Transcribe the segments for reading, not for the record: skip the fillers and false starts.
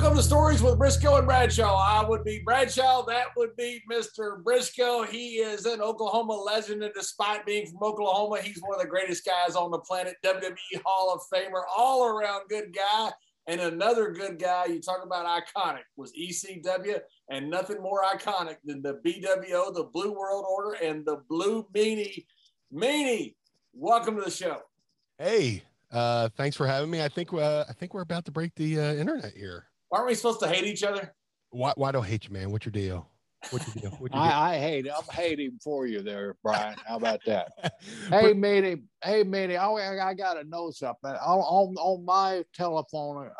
Welcome to Stories with Brisco and Bradshaw. I would be Bradshaw. That would be Mr. Brisco. He is an Oklahoma legend, and despite being from Oklahoma, he's one of the greatest guys on the planet. WWE Hall of Famer, all-around good guy. And another good guy, you talk about iconic, was ECW, and nothing more iconic than the BWO, the Blue World Order, and the Blue Meanie. Meanie, welcome to the show. Hey, thanks for having me. I think we're about to break the internet here. Aren't we supposed to hate each other? Why do I hate you, man? What's your deal? I hate. I'm hating for you there, Brian. How about that? Hey, Meanie. I got to know something. On my telephone,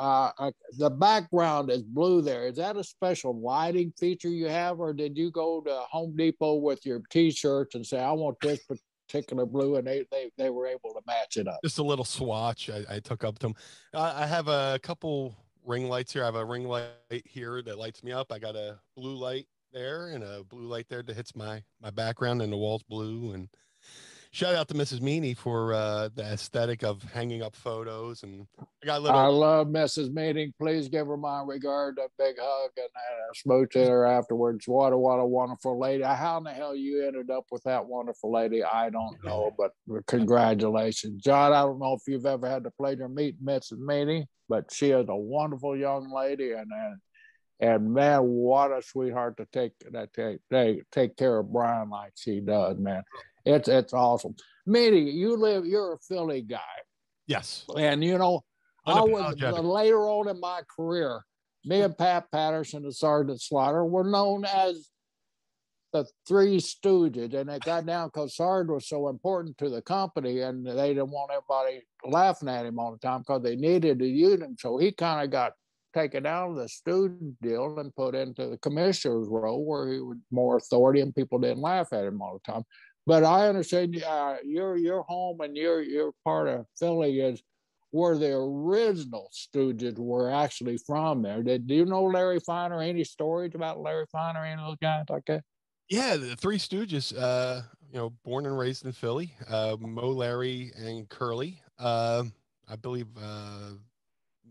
the background is blue there. Is that a special lighting feature you have, or did you go to Home Depot with your T-shirts and say, I want this particular blue, and they were able to match it up? Just a little swatch I took up to them. I have a couple ring lights here. I have a ring light here that lights me up. I got a blue light there and a blue light there that hits my background, and the wall's blue. And shout out to Mrs. Meanie for the aesthetic of hanging up photos. And I love Mrs. Meanie. Please give her my regard, a big hug, and a smooch at her afterwards. What a wonderful lady. How in the hell you ended up with that wonderful lady, I don't know, but congratulations. John, I don't know if you've ever had the pleasure of meeting Mrs. Meanie, but she is a wonderful young lady, and man, what a sweetheart to take care of Brian like she does, man. It's awesome. Meanie, you're a Philly guy. Yes. And I was later on in my career, me and Pat Patterson and Sergeant Slaughter were known as the Three Stooges, and it got down because Sergeant was so important to the company, and they didn't want everybody laughing at him all the time because they needed to use him. So he kind of got taken out of the student deal and put into the commissioner's role, where he was more authority and people didn't laugh at him all the time. But I understand your home and your part of Philly is where the original Stooges were actually from there. Do you know Larry Fine, or any stories about Larry Fine or any of those guys like that? Yeah, the Three Stooges, born and raised in Philly, Mo, Larry, and Curly. I believe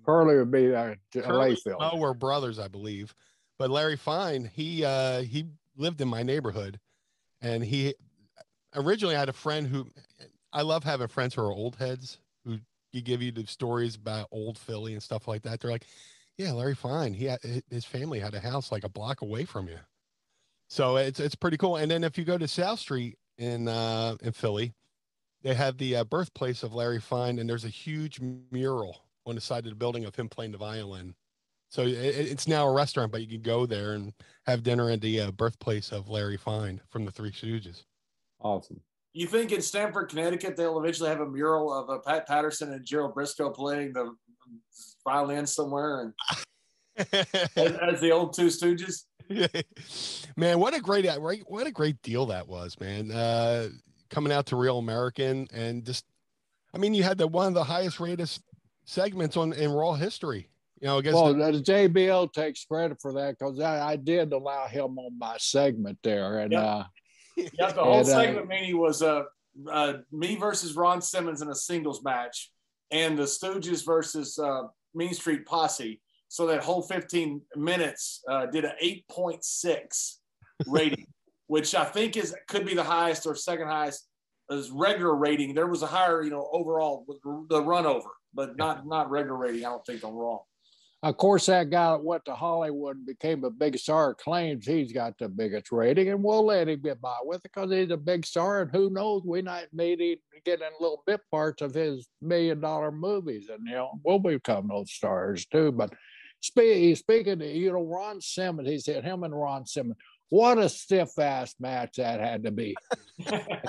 Curly would be LA Philly. Mo were brothers, I believe. But Larry Fine, he lived in my neighborhood, and he originally had a friend who, I love having friends who are old heads who give you the stories about old Philly and stuff like that. They're like, yeah, Larry Fine, his family had a house like a block away from you. So it's pretty cool. And then if you go to South Street in Philly, they have the birthplace of Larry Fine, and there's a huge mural on the side of the building of him playing the violin. So it's now a restaurant, but you can go there and have dinner at the birthplace of Larry Fine from the Three Stooges. Awesome. You think in Stamford, Connecticut, they'll eventually have a mural of Pat Patterson and Gerald Brisco playing the violin somewhere, and as the old Two Stooges? Man, what a great deal that was, man. Coming out to Real American, and just, I mean, you had one of the highest rated segments in Raw history. The JBL takes credit for that, because I did allow him on my segment there, and the whole segment, Meanie, was me versus Ron Simmons in a singles match, and the Stooges versus Mean Street Posse. So that whole 15 minutes did an 8.6 rating, which I think could be the highest or second highest as regular rating. There was a higher, overall with the run over, but not regular rating, I don't think, on Raw. Of course, that guy that went to Hollywood and became a big star claims he's got the biggest rating, and we'll let him get by with it because he's a big star, and who knows, we might maybe get in little bit parts of his $1 million movies, and we'll become those stars too. But speaking of, Ron Simmons, he said him and Ron Simmons, what a stiff-ass match that had to be.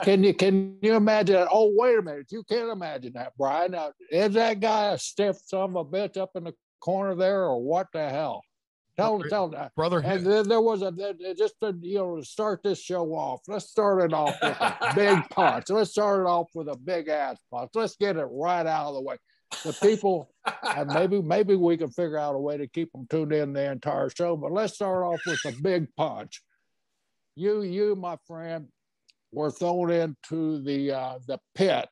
Can you imagine that? Oh, wait a minute. You can't imagine that, Brian. Now, is that guy a stiff son of a bitch up in the corner there, or what the hell? Tell that. Brother. And then there was just to start this show off. Let's start it off with a big punch. Let's start it off with a big ass punch. Let's get it right out of the way. The people, and maybe we can figure out a way to keep them tuned in the entire show, but let's start off with a big punch. You, my friend, were thrown into the pit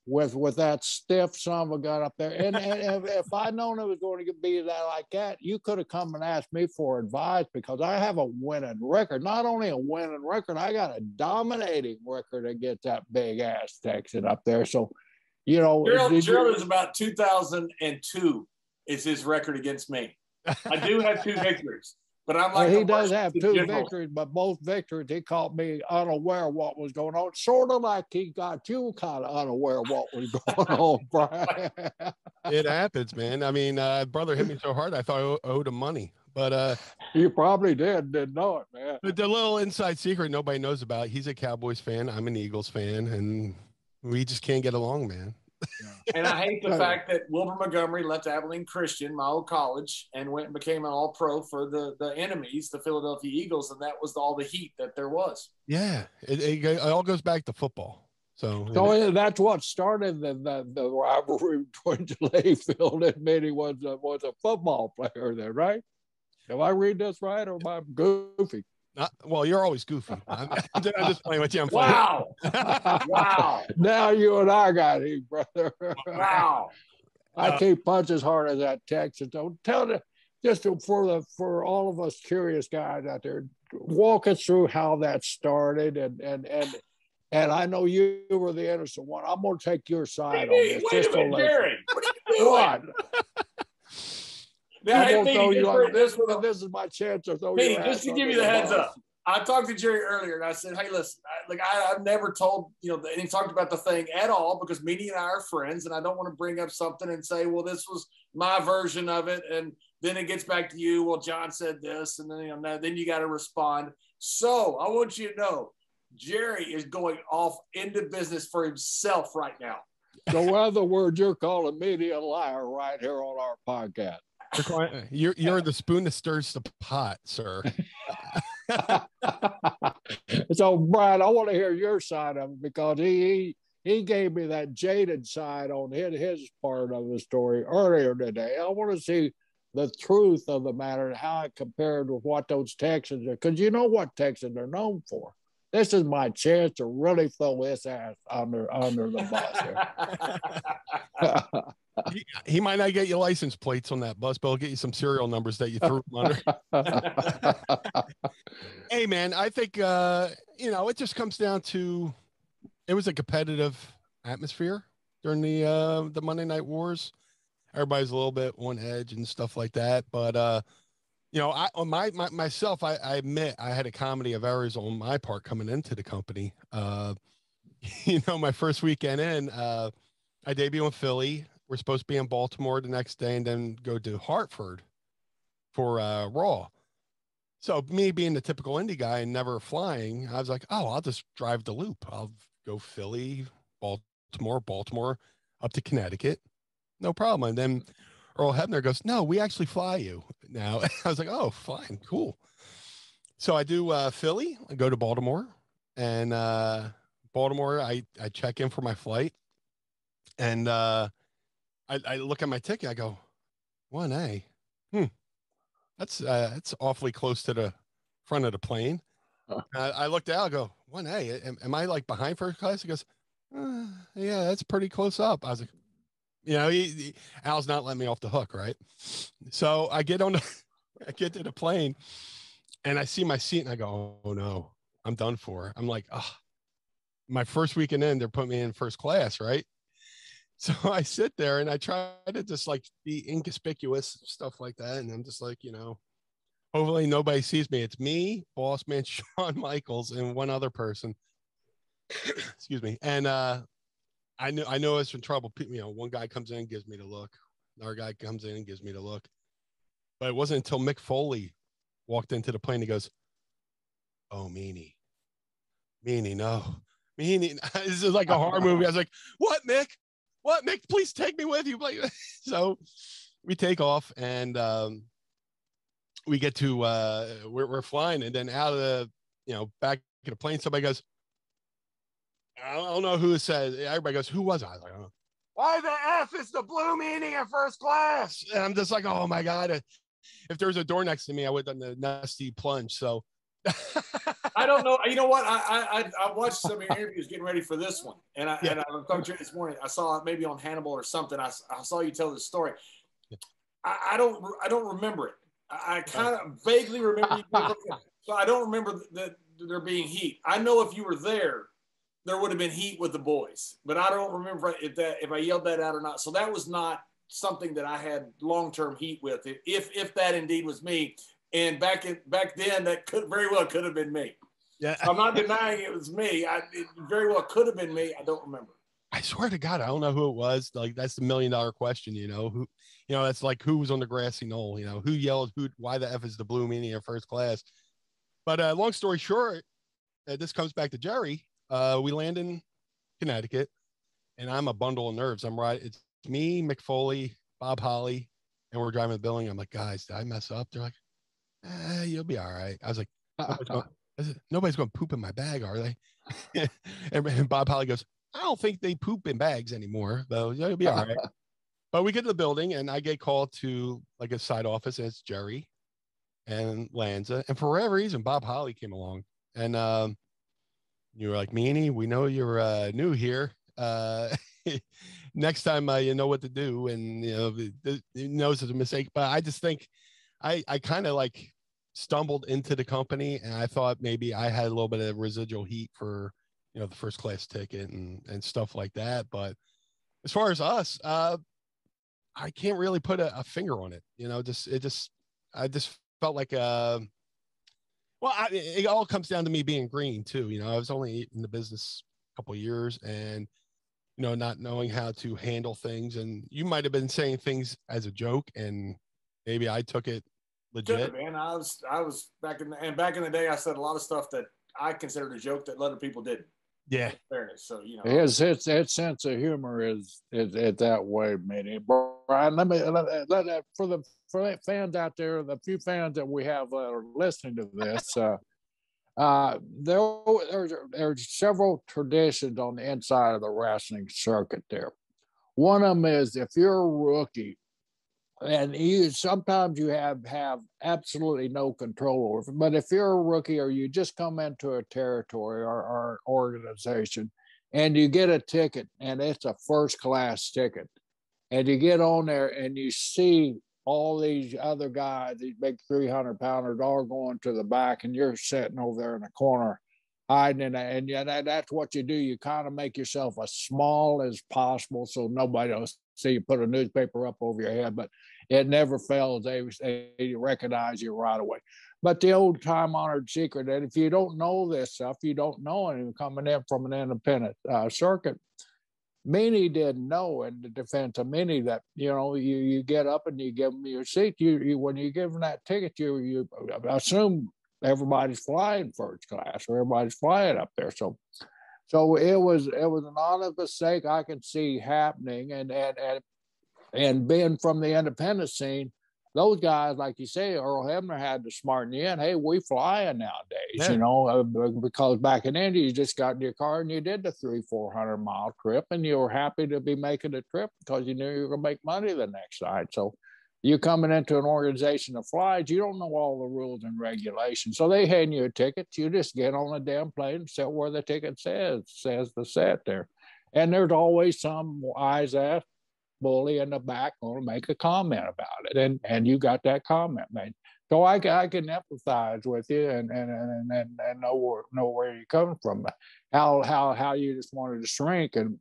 with that stiff son of a gun up there. And if I'd known it was going to be that like that, you could have come and asked me for advice, because I have a winning record. Not only a winning record, I got a dominating record against that big ass Texan up there. So, you know, Gerald is about 2002 is his record against me. I do have 2 victories. But I'm like, he does have 2 victories, but both victories, he caught me unaware of what was going on. Sort of like he got you kind of unaware of what was going on, Brian. It happens, man. I mean, brother hit me so hard, I thought I owed him money. But you probably didn't know it, man. But the little inside secret nobody knows about, he's a Cowboys fan, I'm an Eagles fan, and we just can't get along, man. And I hate the fact that Wilbur Montgomery left Abilene Christian, my old college, and went and became an all-pro for the enemies, the Philadelphia Eagles, and that was all the heat that there was. Yeah, it all goes back to football. So that's what started the rivalry between Layfield and Meanie was a football player there, right? Am I reading this right, or am I goofy? Well, you're always goofy. I'm just playing with you. Wow. Wow. Now you and I got him, brother. Wow. I can't punch as hard as that Texan. Don't tell it. Just for all of us curious guys out there, walk us through how that started, and I know you were the innocent one. I'm going to take your side on this. Wait a minute, Jerry. What? Now, this is my chance to throw you. Just to give you the heads up, I talked to Jerry earlier, and I said, "Hey, listen, I've never told and he talked about the thing at all, because Meanie and I are friends, and I don't want to bring up something and say, well, this was my version of it, and then it gets back to you. Well, John said this, and then then you got to respond. So I want you to know, Jerry is going off into business for himself right now. So, in other words, you're calling Meanie a liar right here on our podcast. You're the spoon that stirs the pot, sir. So, Brian, I want to hear your side of it, because he gave me that jaded side on his part of the story earlier today. I want to see the truth of the matter and how it compared with what those Texans are, because you know what Texans are known for. This is my chance to really throw this ass under the bus here. He might not get you license plates on that bus, but he'll get you some serial numbers that you threw him under. Hey, man, I think, it just comes down to, it was a competitive atmosphere during the Monday Night Wars. Everybody's a little bit on edge and stuff like that. But, myself, I admit I had a comedy of errors on my part coming into the company. My first weekend in, I debut in Philly. We're supposed to be in Baltimore the next day and then go to Hartford for Raw. So me being the typical indie guy and never flying, I was like, oh, I'll just drive the loop. I'll go Philly, Baltimore, up to Connecticut. No problem. And then Earl Hebner goes, no, we actually fly you now. I was like, oh, fine, cool. So I do Philly, I go to Baltimore, and Baltimore, I check in for my flight, and I look at my ticket. I go, 1A. That's awfully close to the front of the plane. I looked out. I go, 1A. Am I like behind first class? He goes, yeah, that's pretty close up. I was like, Al's not letting me off the hook, right? So I get to the plane, and I see my seat, and I go, oh no, I'm done for. I'm like, my first weekend in, they're putting me in first class, right? So I sit there and I try to just like be inconspicuous, stuff like that. And I'm just like, hopefully nobody sees me. It's me, boss man, Shawn Michaels, and one other person. Excuse me. And I know I was in trouble. One guy comes in and gives me the look. Another guy comes in and gives me the look. But it wasn't until Mick Foley walked into the plane. He goes, oh, Meanie, no. Meanie. This is like a horror movie. I was like, what, Mick? What, Mick, please take me with you. So we take off, and we get to, we're flying, and then out of the, back of the plane, somebody goes, I don't know who it says. Everybody goes, who was I? I was like, oh. Why the F is the blue Meanie in first class? And I'm just like, oh my God. If there was a door next to me, I would have done the nasty plunge. So I don't know. You know what? I watched some of your interviews getting ready for this one, and I was talking to you this morning. I saw it maybe on Hannibal or something. I saw you tell this story. I don't remember it. I kind of vaguely remember you, so I don't remember that there being heat. I know if you were there would have been heat with the boys, but I don't remember if I yelled that out or not. So that was not something that I had long-term heat with. If that indeed was me, and back then that very well could have been me. Yeah, so I'm not denying it was me. It very well could have been me. I don't remember. I swear to God, I don't know who it was. Like, that's the $1 million question, who, that's like who was on the grassy knoll, who yelled, why the F is the blue Meanie in first class. But long story short, this comes back to Jerry. We land in Connecticut, and I'm a bundle of nerves. It's me, McFoley, Bob Holly, and we're driving the building. I'm like, guys, did I mess up? They're like, you'll be all right. I was like, nobody's going to poop in my bag, are they? and Bob Holly goes, I don't think they poop in bags anymore, though. You'll be all right. But we get to the building, and I get called to like a side office, and it's Jerry and Lanza. And for whatever reason, Bob Holly came along. And you were like, Meanie, we know you're new here. Next time you know what to do, and it knows it's a mistake. But I just think I kind of like stumbled into the company, and I thought maybe I had a little bit of residual heat for the first class ticket and stuff like that. But as far as us, I can't really put a finger on it. I just felt like it all comes down to me being green too. I was only in the business a couple of years, and not knowing how to handle things. And you might have been saying things as a joke, and maybe I took it legit. Man, I was back in the day. I said a lot of stuff that I considered a joke that other people didn't. Yeah. In fairness, so his sense of humor is that way, Meanie. Brian, let for the fans out there, the few fans that we have that are listening to this, there's several traditions on the inside of the wrestling circuit there. One of them is if you're a rookie, and sometimes you have absolutely no control over it. But if you're a rookie or you just come into a territory or organization and you get a ticket and it's a first class ticket, and you get on there and you see all these other guys, these big 300-pounders, all going to the back, and you're sitting over there in the corner hiding, and that's what you do. You kind of make yourself as small as possible so nobody will see you. Put a newspaper up over your head, but it never fails. They recognize you right away. But the old time honored secret that if you don't know this stuff, you don't know anything coming in from an independent circuit. Meanie didn't know, in the defense of Meanie, that you get up and you give them your seat. You when you give them that ticket, you assume everybody's flying first class or everybody's flying up there. So it was an honest mistake I could see happening, and being from the independent scene, those guys, like you say, Earl Hebner had to smarten you in. Hey, we flying nowadays, because back in India, you just got in your car and you did the 300-400 mile trip, and you were happy to be making the trip because you knew you were going to make money the next night. So you coming into an organization that flies, you don't know all the rules and regulations. So they hand you a ticket. You just get on the damn plane and sit where the ticket says to sit there. And there's always some wise-ass bully in the back going to make a comment about it. And you got that comment made. So I can empathize with you and know where you're coming from. How you just wanted to shrink. And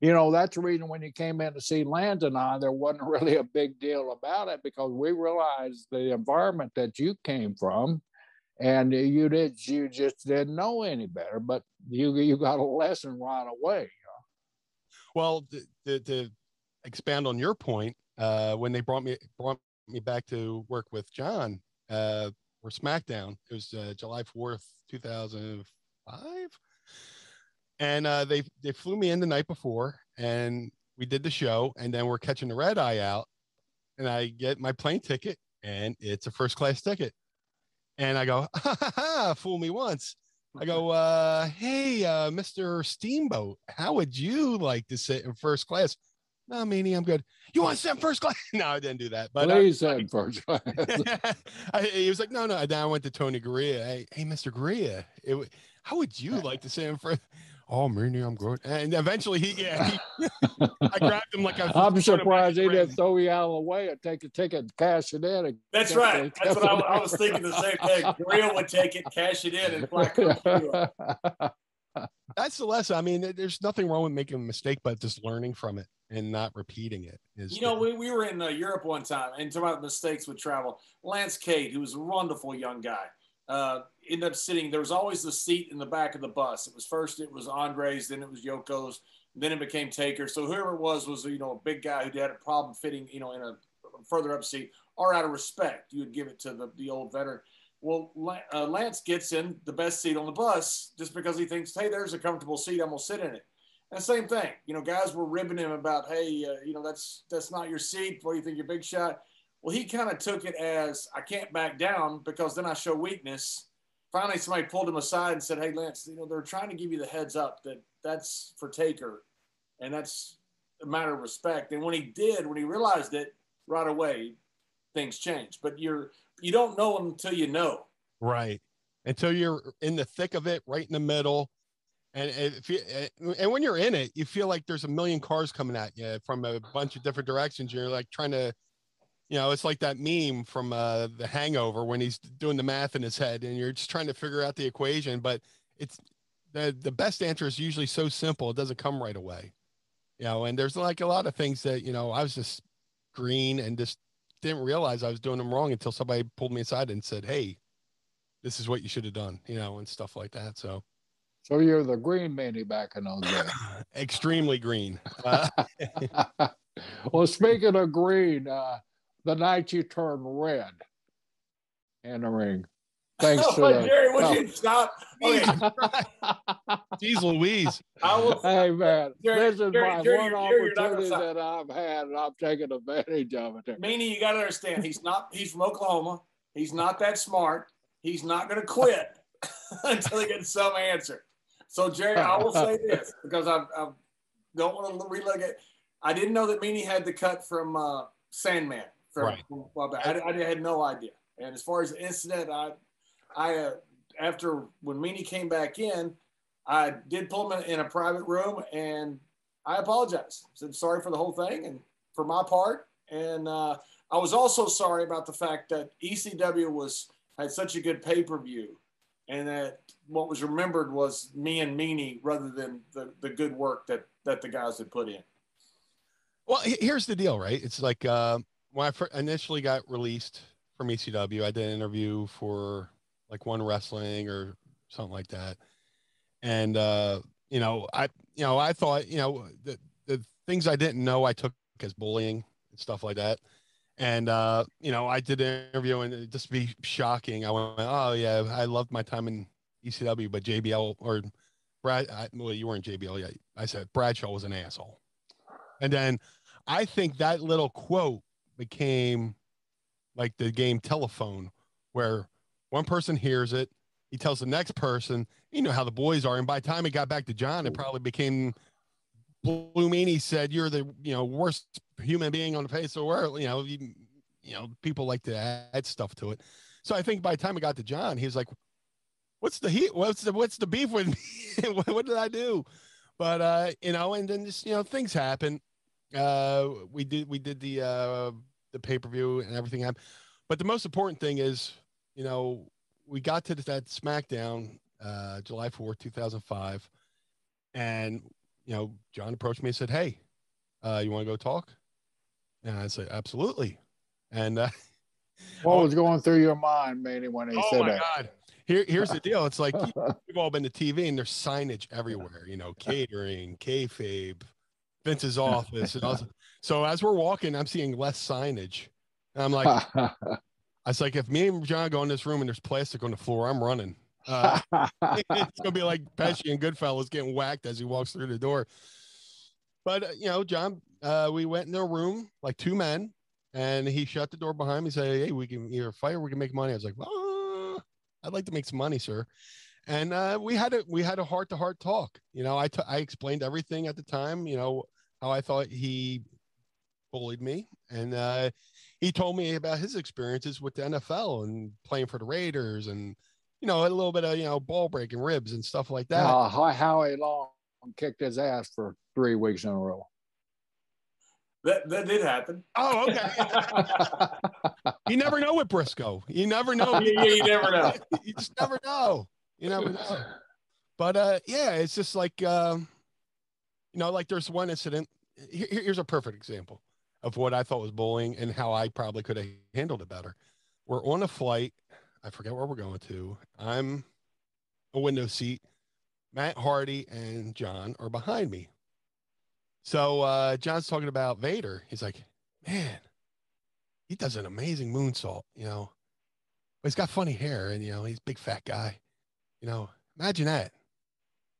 that's the reason when you came in to see Lance and I, there wasn't really a big deal about it, because we realized the environment that you came from, and you just didn't know any better, but you got a lesson right away. Well, to expand on your point, when they brought me back to work with John for SmackDown, it was July 4th, 2005. And they flew me in the night before, and we did the show, and then we're catching the red eye out, and I get my plane ticket, and it's a first class ticket. And I go, fool me once. I go, hey, Mr. Steamboat, how would you like to sit in first class? No, Meanie, I'm good. You want to sit in first class? No, I didn't do that. But please sit in first class. He was like, no. Then I went to Tony Gurria. Hey, Mr. Gurria, how would you like to sit in first? Oh, Meanie, I'm good. And eventually, I grabbed him like I'm surprised he didn't throw you out of the way and take the ticket and cash it in. That's right. That's what I was thinking, the same thing. Gurria would take it, cash it in, and Flacco. That's the lesson. I mean, there's nothing wrong with making a mistake, but just learning from it and not repeating it. We were in Europe one time, and talking about mistakes with travel. Lance Cade, who was a wonderful young guy, ended up sitting. There was always the seat in the back of the bus. It was Andre's, then it was Yoko's, then it became Taker. So whoever it was a big guy who had a problem fitting, in a further up seat, or out of respect, you would give it to the old veteran. Well, Lance gets in the best seat on the bus just because he thinks, hey, there's a comfortable seat, I'm gonna sit in it. And the same thing, guys were ribbing him about, hey, that's not your seat. What do you think, your big shot? Well, he kind of took it as, I can't back down because then I show weakness. Finally, somebody pulled him aside and said, hey, Lance, they're trying to give you the heads up that that's for Taker, and that's a matter of respect. And when he realized it right away, things changed. But you don't know until you know. Right. Until you're in the thick of it, right in the middle. And when you're in it, you feel like there's a million cars coming at you from a bunch of different directions. You're like trying to, it's like that meme from The Hangover when he's doing the math in his head and you're just trying to figure out the equation. But it's the best answer is usually so simple. It doesn't come right away, and there's like a lot of things that, I was just green and just didn't realize I was doing them wrong until somebody pulled me aside and said, hey, this is what you should have done, and stuff like that. So you're the green Meanie back in those days. Extremely green. Well, speaking of green, the night you turned red in the ring. Thanks to Jerry, would you stop? Okay. Jeez Louise. Hey, man, Jerry, this is my one opportunity that I've had, and I'm taking advantage of it. Meanie, you got to understand, he's from Oklahoma. He's not that smart. He's not going to quit until he gets some answer. So, Jerry, I will say this, because I don't want to relive it. I didn't know that Meanie had the cut from Sandman. Right. I had no idea. And as far as the incident, I after when Meanie came back in, I did pull him in a private room, and I apologized. I said sorry for the whole thing and for my part. And I was also sorry about the fact that ECW had such a good pay-per-view, and that what was remembered was me and Meanie rather than the good work that the guys had put in. Well, here's the deal, right? It's like when I initially got released from ECW, I did an interview for like One Wrestling or something like that. And, I thought, the things I didn't know, I took as bullying and stuff like that. And, I did an interview, and it just be shocking. I went, oh yeah, I loved my time in ECW, but JBL or Brad, well, you weren't JBL yet. I said Bradshaw was an asshole. And then I think that little quote became like the game telephone, where one person hears it, he tells the next person, how the boys are. And by the time it got back to John, it probably became Blue Meanie said, you're the, worst human being on the face of the world. People like to add stuff to it. So I think by the time it got to John, he was like, what's the heat? What's the beef with me? What did I do? But, and then just, things happen. We did the pay-per-view and everything happened. But the most important thing is, we got to that SmackDown, July 4th, 2005. And, John approached me and said, hey, you want to go talk? And I said, absolutely. And what was going through your mind, Manny, when he said that? Oh, my God. Here's the deal. It's like we've all been to TV, and there's signage everywhere, catering, kayfabe, Vince's office. And also, so as we're walking, I'm seeing less signage. And I'm like, I was like, if me and John go in this room and there's plastic on the floor, I'm running. It's going to be like Pesci and Goodfellas getting whacked as he walks through the door. But, John, we went in their room like two men, and he shut the door behind me and said, hey, we can either fight or we can make money. I was like, I'd like to make some money, sir. And we had a heart-to-heart talk. I explained everything at the time. how I thought he bullied me. And he told me about his experiences with the NFL and playing for the Raiders and, a little bit of, ball breaking ribs and stuff like that. Howie Long kicked his ass for 3 weeks in a row. That did happen. Oh, okay. You never know with Brisco. You never know. You never know. You just never know. You never know. But yeah, it's just like like there's one incident. Here's a perfect example of what I thought was bullying and how I probably could have handled it better. We're on a flight. I forget where we're going to. I'm a window seat. Matt Hardy and John are behind me. So John's talking about Vader. He's like, man, he does an amazing moonsault, But he's got funny hair and, he's a big fat guy. Imagine that.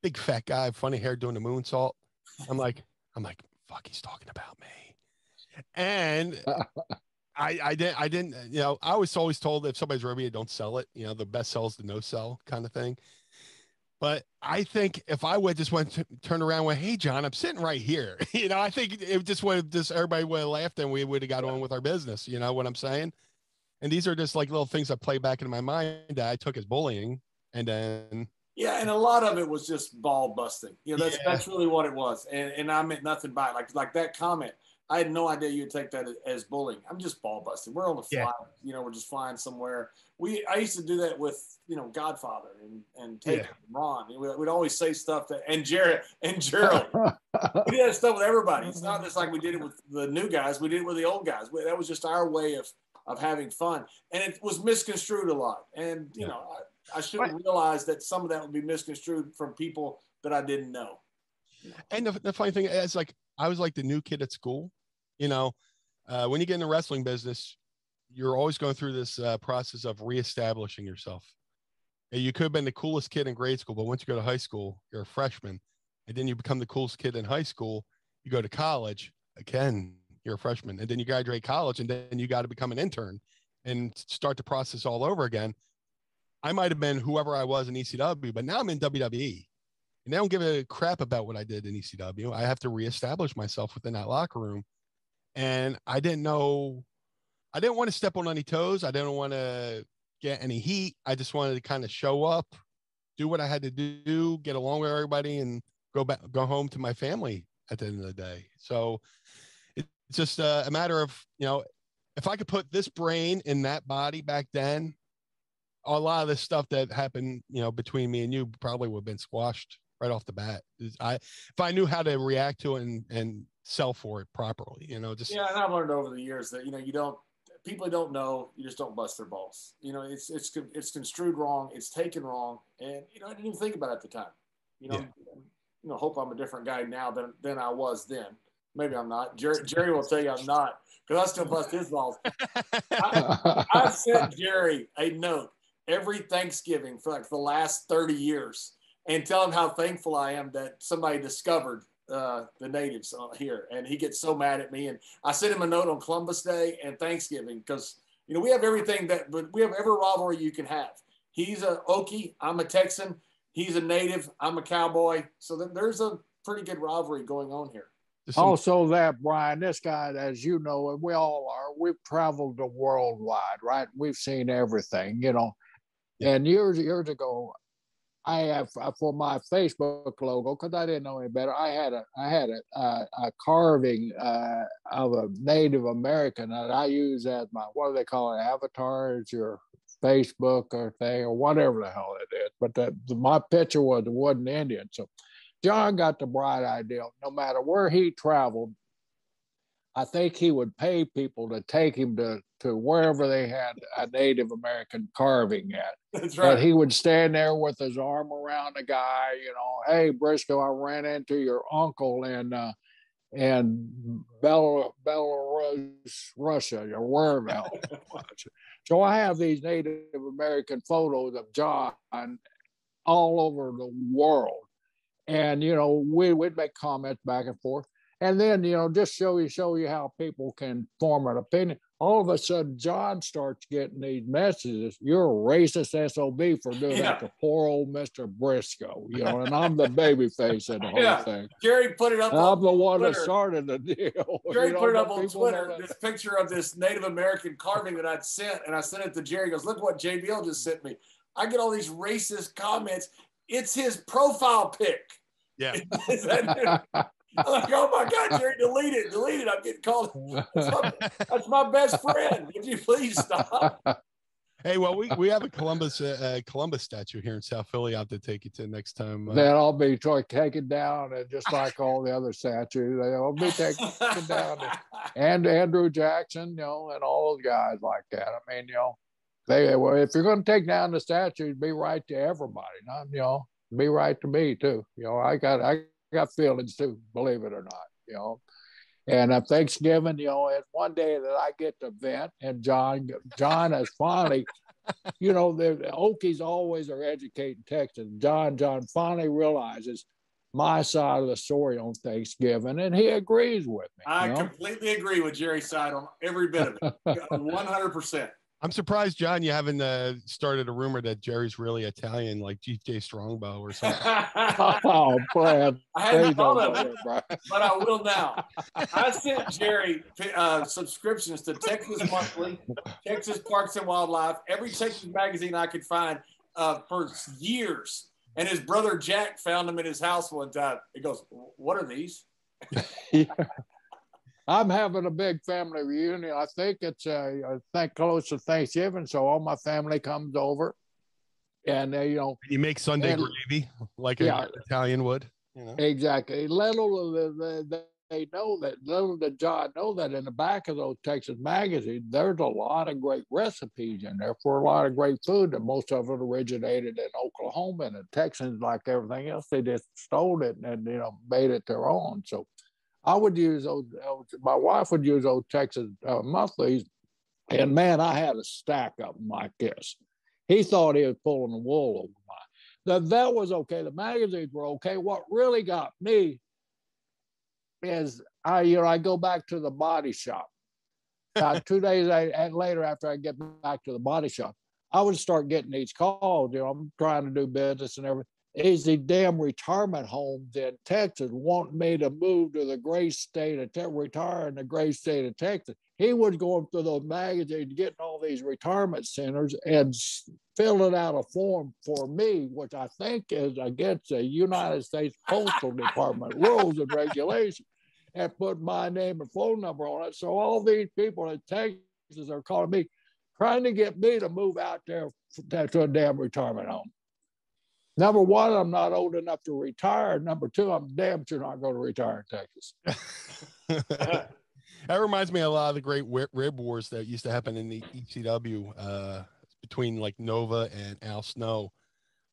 Big fat guy, funny hair doing the moonsault. I'm like, fuck, he's talking about me. And I didn't, I was always told that if somebody's rubbing it, don't sell it. The best sells the no sell kind of thing. But I think if I would just turn around and went, hey, John, I'm sitting right here. I think it just would have everybody would have laughed and we would have got on with our business. You know what I'm saying? And these are just like little things that play back into my mind that I took as bullying. And then. Yeah. And a lot of it was just ball busting. That's really what it was. And I meant nothing by it. Like that comment. I had no idea you'd take that as bullying. I'm just ball busting. We're on the fly. Yeah. We're just flying somewhere. I used to do that with, Godfather and Tate and Ron. We'd always say stuff and Gerald. We did that stuff with everybody. It's not just like we did it with the new guys. We did it with the old guys. That was just our way of having fun. And it was misconstrued a lot. And, I should have realized that some of that would be misconstrued from people that I didn't know. And the funny thing is, like, I was like the new kid at school. When you get in the wrestling business, you're always going through this process of reestablishing yourself. And you could have been the coolest kid in grade school, but once you go to high school, you're a freshman. And then you become the coolest kid in high school. You go to college, again, you're a freshman. And then you graduate college, and then you got to become an intern and start the process all over again. I might have been whoever I was in ECW, but now I'm in WWE. And I don't give a crap about what I did in ECW. I have to reestablish myself within that locker room. And I didn't want to step on any toes. I didn't want to get any heat. I just wanted to kind of show up, do what I had to do, get along with everybody, and go home to my family at the end of the day. So it's just a matter of, if I could put this brain in that body back then, a lot of this stuff that happened, between me and you probably would have been squashed right off the bat. If I knew how to react to it and sell for it properly, and I've learned over the years that people don't know, you just don't bust their balls. It's construed wrong, it's taken wrong, and I didn't even think about it at the time. Hope I'm a different guy now than I was then. Maybe I'm not. Jerry will tell you I'm not, because I still bust his balls. I sent Jerry a note every Thanksgiving for like the last 30 years and tell him how thankful I am that somebody discovered the natives here. And he gets so mad at me. And I sent him a note on Columbus Day and Thanksgiving because, we have everything but we have every rivalry you can have. He's a Okie, I'm a Texan. He's a native, I'm a cowboy. So there's a pretty good rivalry going on here. Also that, Brian, this guy, as you know, and we all are, we've traveled the worldwide, right? We've seen everything, And years ago, I have for my Facebook logo, because I didn't know any better. I had a carving of a Native American that I use as my, what do they call it, avatar? It's your Facebook or thing or whatever the hell it is. But my picture was a wooden Indian. So John got the bright idea. No matter where he traveled, I think he would pay people to take him to wherever they had a Native American carving at. That's right. And he would stand there with his arm around the guy, hey, Brisco, I ran into your uncle in Belarus, Russia, or wherever else. So I have these Native American photos of John all over the world. And, we'd make comments back and forth. And then, just show you how people can form an opinion. all of a sudden John starts getting these messages. You're a racist SOB for doing that to poor old Mr. Brisco, you know, and I'm the baby face in the whole thing. Jerry put it up on I'm the one Twitter. That started the deal. Jerry put it up on Twitter, this picture of this Native American carving that I'd sent, and I sent it to Jerry. He goes, look what JBL just sent me. I get all these racist comments. It's his profile pic. Yeah. I'm like, oh my God, Jerry, delete it. I'm getting called. That's my best friend. Would you please stop? Hey, well, we have a Columbus statue here in South Philly. I'll have to take you to next time. Then I'll be taken down, and just like all the other statues, they'll be taken down. And Andrew Jackson, you know, and all those guys like that. I mean, you know, if you're going to take down the statues, be right to everybody. Not, you know, be right to me too. You know, I got feelings too, believe it or not, you know. And at Thanksgiving, you know, it's one day that I get to vent, and John has finally, you know, the Okies always are educating Texans. John finally realizes my side of the story on Thanksgiving, and he agrees with me. I completely agree with Jerry's side on every bit of it, 100%. I'm surprised, John, you haven't started a rumor that Jerry's really Italian, like G.J. Strongbow or something. Oh, boy. I hadn't thought of it, but I will now. I sent Jerry subscriptions to Texas Monthly, Texas Parks and Wildlife, every Texas magazine I could find for years. And his brother Jack found them in his house one time. He goes, what are these? I'm having a big family reunion. I think it's close to Thanksgiving, so all my family comes over, and you know, you make Sunday gravy like an Italian would. You know? Exactly. Little did John know that in the back of those Texas magazines, there's a lot of great recipes in there for a lot of great food, and most of it originated in Oklahoma, and the Texans, like everything else, they just stole it and you know made it their own. So I would use my wife would use old Texas monthlies, and man, I had a stack of them like this. He thought he was pulling the wool over mine. That was okay. The magazines were okay. What really got me is I go back to the body shop. 2 days later, after I get back to the body shop, I would start getting these calls. You know, I'm trying to do business and everything. Is the damn retirement homes in Texas want me to move to the great state of retire in the great state of Texas. He was going through those magazines, getting all these retirement centers and filling out a form for me, which I think is against the United States Postal Department rules and regulations, and put my name and phone number on it. So all these people in Texas are calling me, trying to get me to move out there to a damn retirement home. Number one, I'm not old enough to retire. Number two, I'm damn sure not going to retire in Texas. That reminds me a lot of the great rib wars that used to happen in the ECW between like Nova and Al Snow,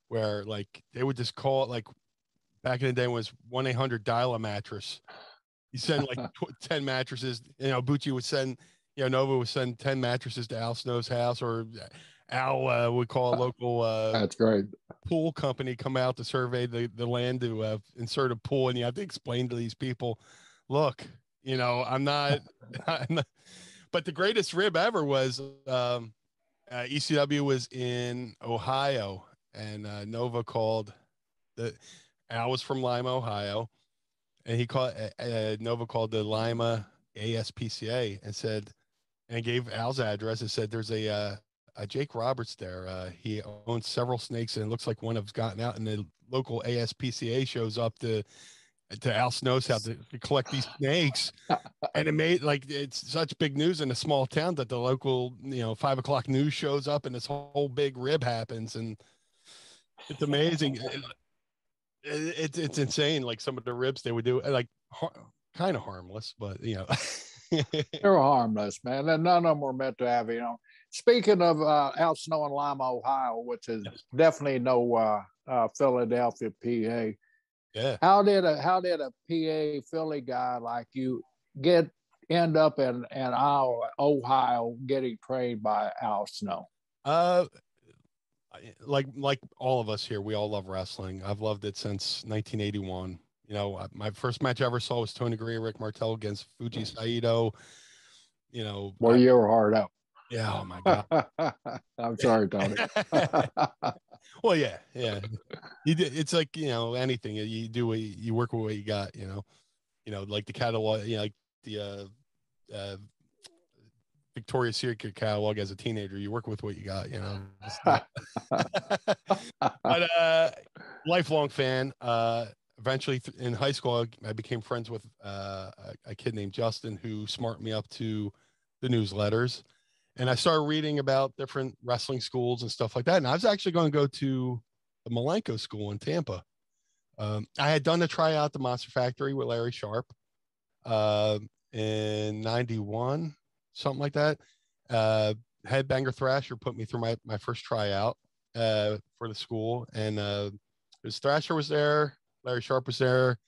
where like they would just call it, like back in the day was 1-800-dial-a-mattress. You send like 10 mattresses, you know, Bucci would send, you know, Nova would send 10 mattresses to Al Snow's house, or Al would call a local that's great pool company come out to survey the land to insert a pool, and you have to explain to these people, look, you know, I'm not but the greatest rib ever was ECW was in Ohio, and Nova called Al was from Lima, Ohio, and he called Nova called the Lima ASPCA and gave Al's address and said there's a Jake Roberts there. He owns several snakes, and it looks like one of them's gotten out, and the local ASPCA shows up to Al Snow's house to collect these snakes. And it made, like, it's such big news in a small town that the local, you know, 5 o'clock news shows up, and this whole big rib happens. And it's amazing. It's insane. Like some of the ribs they would do, like kind of harmless, but you know, they're harmless, man. And none of them were meant to have, you know. Speaking of Al Snow in Lima, Ohio, which is definitely no Philadelphia, PA. Yeah. How did a PA Philly guy like you end up in Ohio getting trained by Al Snow? Like all of us here, we all love wrestling. I've loved it since 1981. You know, my first match I ever saw was Tony Garea, Rick Martel against Fuji Saito. you know, Well, you were hard up. Yeah. Oh my God. I'm sorry, Tony. Well, yeah. You did. It's like, you know, anything you do, you work with what you got, you know, like the catalog, you know, like the, Victoria's Secret catalog as a teenager, you work with what you got, you know. But lifelong fan. Eventually in high school, I became friends with a kid named Justin who smarted me up to the newsletters. And I started reading about different wrestling schools and stuff like that. And I was actually going to go to the Malenko school in Tampa. I had done a tryout at the Monster Factory with Larry Sharp in 91, something like that. Headbanger Thrasher put me through my first tryout for the school. And Thrasher was there, Larry Sharp was there,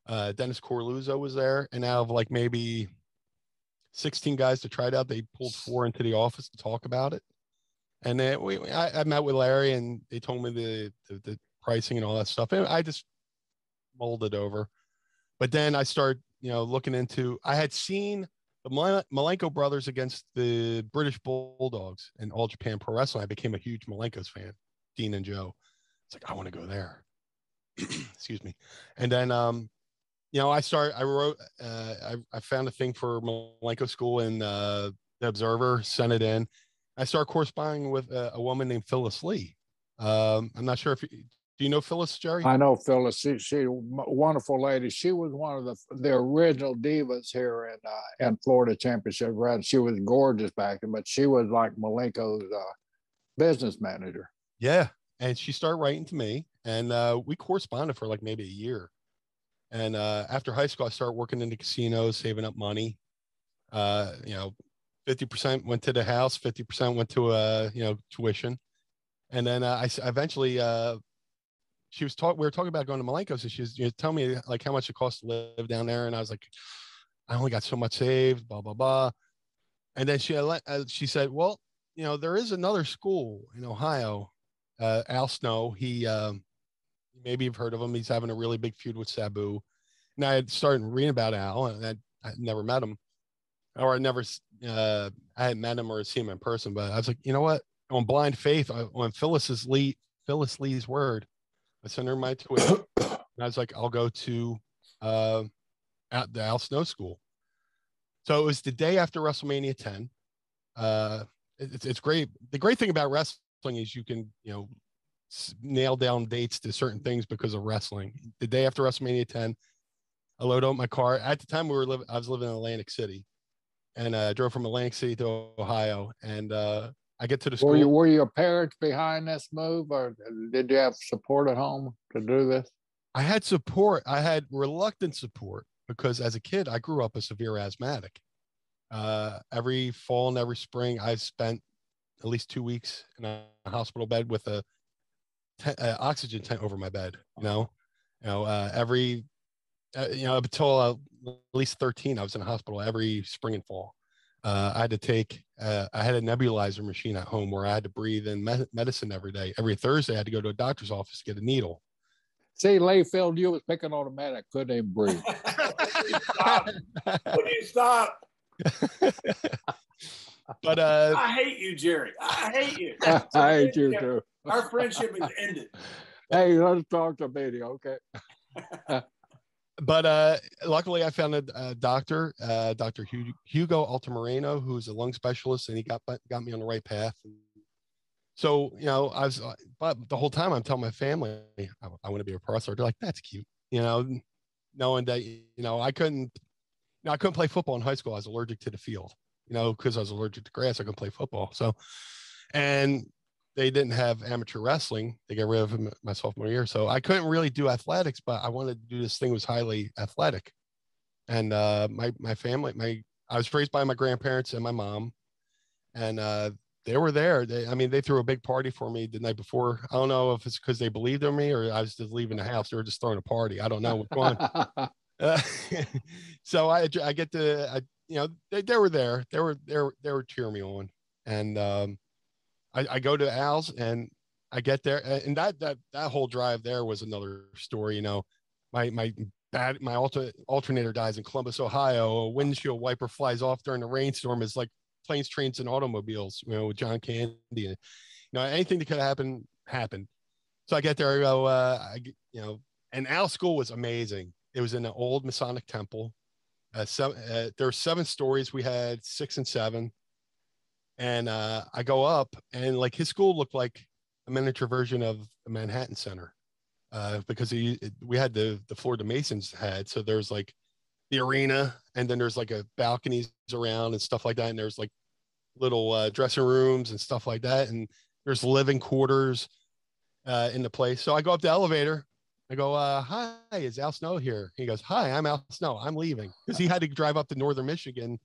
Dennis Corluzzo was there. And out of like maybe 16 guys to try it out, they pulled 4 into the office to talk about it. And then I met with Larry, and they told me the pricing and all that stuff. And I just molded over. But then I started, you know, looking into, I had seen the Malenko brothers against the British Bulldogs in All Japan Pro Wrestling. I became a huge Malenkos fan, Dean and Joe. It's like, I want to go there. Excuse me. And then, you know, I found a thing for Malenko School in the Observer, sent it in. I started corresponding with a woman named Phyllis Lee. I'm not sure if do you know Phyllis, Jerry? I know Phyllis. She's a wonderful lady. She was one of the original divas here in Florida Championship. She was gorgeous back then, but she was like Malenko's business manager. Yeah, and she started writing to me, and we corresponded for like maybe a year. And after high school, I started working in the casinos, saving up money. You know, 50% went to the house, 50% went to you know, tuition. And then I eventually we were talking about going to Malenko, so she was, you know, telling me like how much it costs to live down there, and I was like, I only got so much saved, blah blah blah. And then she said, well, you know, there is another school in Ohio, Al Snow. He maybe you've heard of him. He's having a really big feud with Sabu. And I had started reading about Al, and I never met him, or I hadn't met him or seen him in person. But I was like, you know what? On blind faith, on Phyllis Lee's word, I sent her my tuition. And I was like, I'll go to at the Al Snow School. So it was the day after WrestleMania 10. It's great. The great thing about wrestling is you can, you know, nail down dates to certain things because of wrestling. The day after WrestleMania 10, I loaded up my car. At the time, I was living in Atlantic City, and I drove from Atlantic City to Ohio. And I get to the school. Were your parents behind this move, or did you have support at home to do this? I had support. I had reluctant support because as a kid, I grew up a severe asthmatic. Every fall and every spring, I spent at least 2 weeks in a hospital bed with a oxygen tent over my bed. You know, every up until at least 13, I was in a hospital every spring and fall. I had to take, I had a nebulizer machine at home where I had to breathe in medicine every day. Every Thursday, I had to go to a doctor's office to get a needle. See, Layfield, you was picking on a man that couldn't even breathe. Would you stop? But I hate you, Jerry. I hate you. I hate you too. Our friendship is ended. Hey, let's talk to Meanie, okay? But luckily, I found a doctor, Dr. Hugo Altamirano, who's a lung specialist, and he got me on the right path. So, you know, but the whole time I'm telling my family, I want to be a pro wrestler. They're like, that's cute, you know, knowing that, you know, I couldn't play football in high school. I was allergic to the field, you know, because I was allergic to grass. I couldn't play football. So, and they didn't have amateur wrestling. They got rid of him my sophomore year. So I couldn't really do athletics, but I wanted to do this thing that was highly athletic. And my family, I was raised by my grandparents and my mom, and they were there. They threw a big party for me the night before. I don't know if it's because they believed in me or I was just leaving the house. They were just throwing a party. I don't know which one. So I get to, you know, they were there. They were cheering me on. And I go to Al's and I get there, and that whole drive there was another story. You know, my bad. My alternator dies in Columbus, Ohio. A windshield wiper flies off during a rainstorm. Is like planes, trains, and automobiles. With John Candy. Anything that could happen happened. So I get there. I go. And Al's school was amazing. It was in an old Masonic temple. There were 7 stories. We had 6 and 7. And I go up, and like his school looked like a miniature version of the Manhattan Center. Because we had the floor the Masons had. So there's like the arena, and then there's like a balconies around and stuff like that. And there's like little dressing rooms and stuff like that. And there's living quarters in the place. So I go up the elevator. I go, hi, is Al Snow here? He goes, hi, I'm Al Snow. I'm leaving. Because he had to drive up to Northern Michigan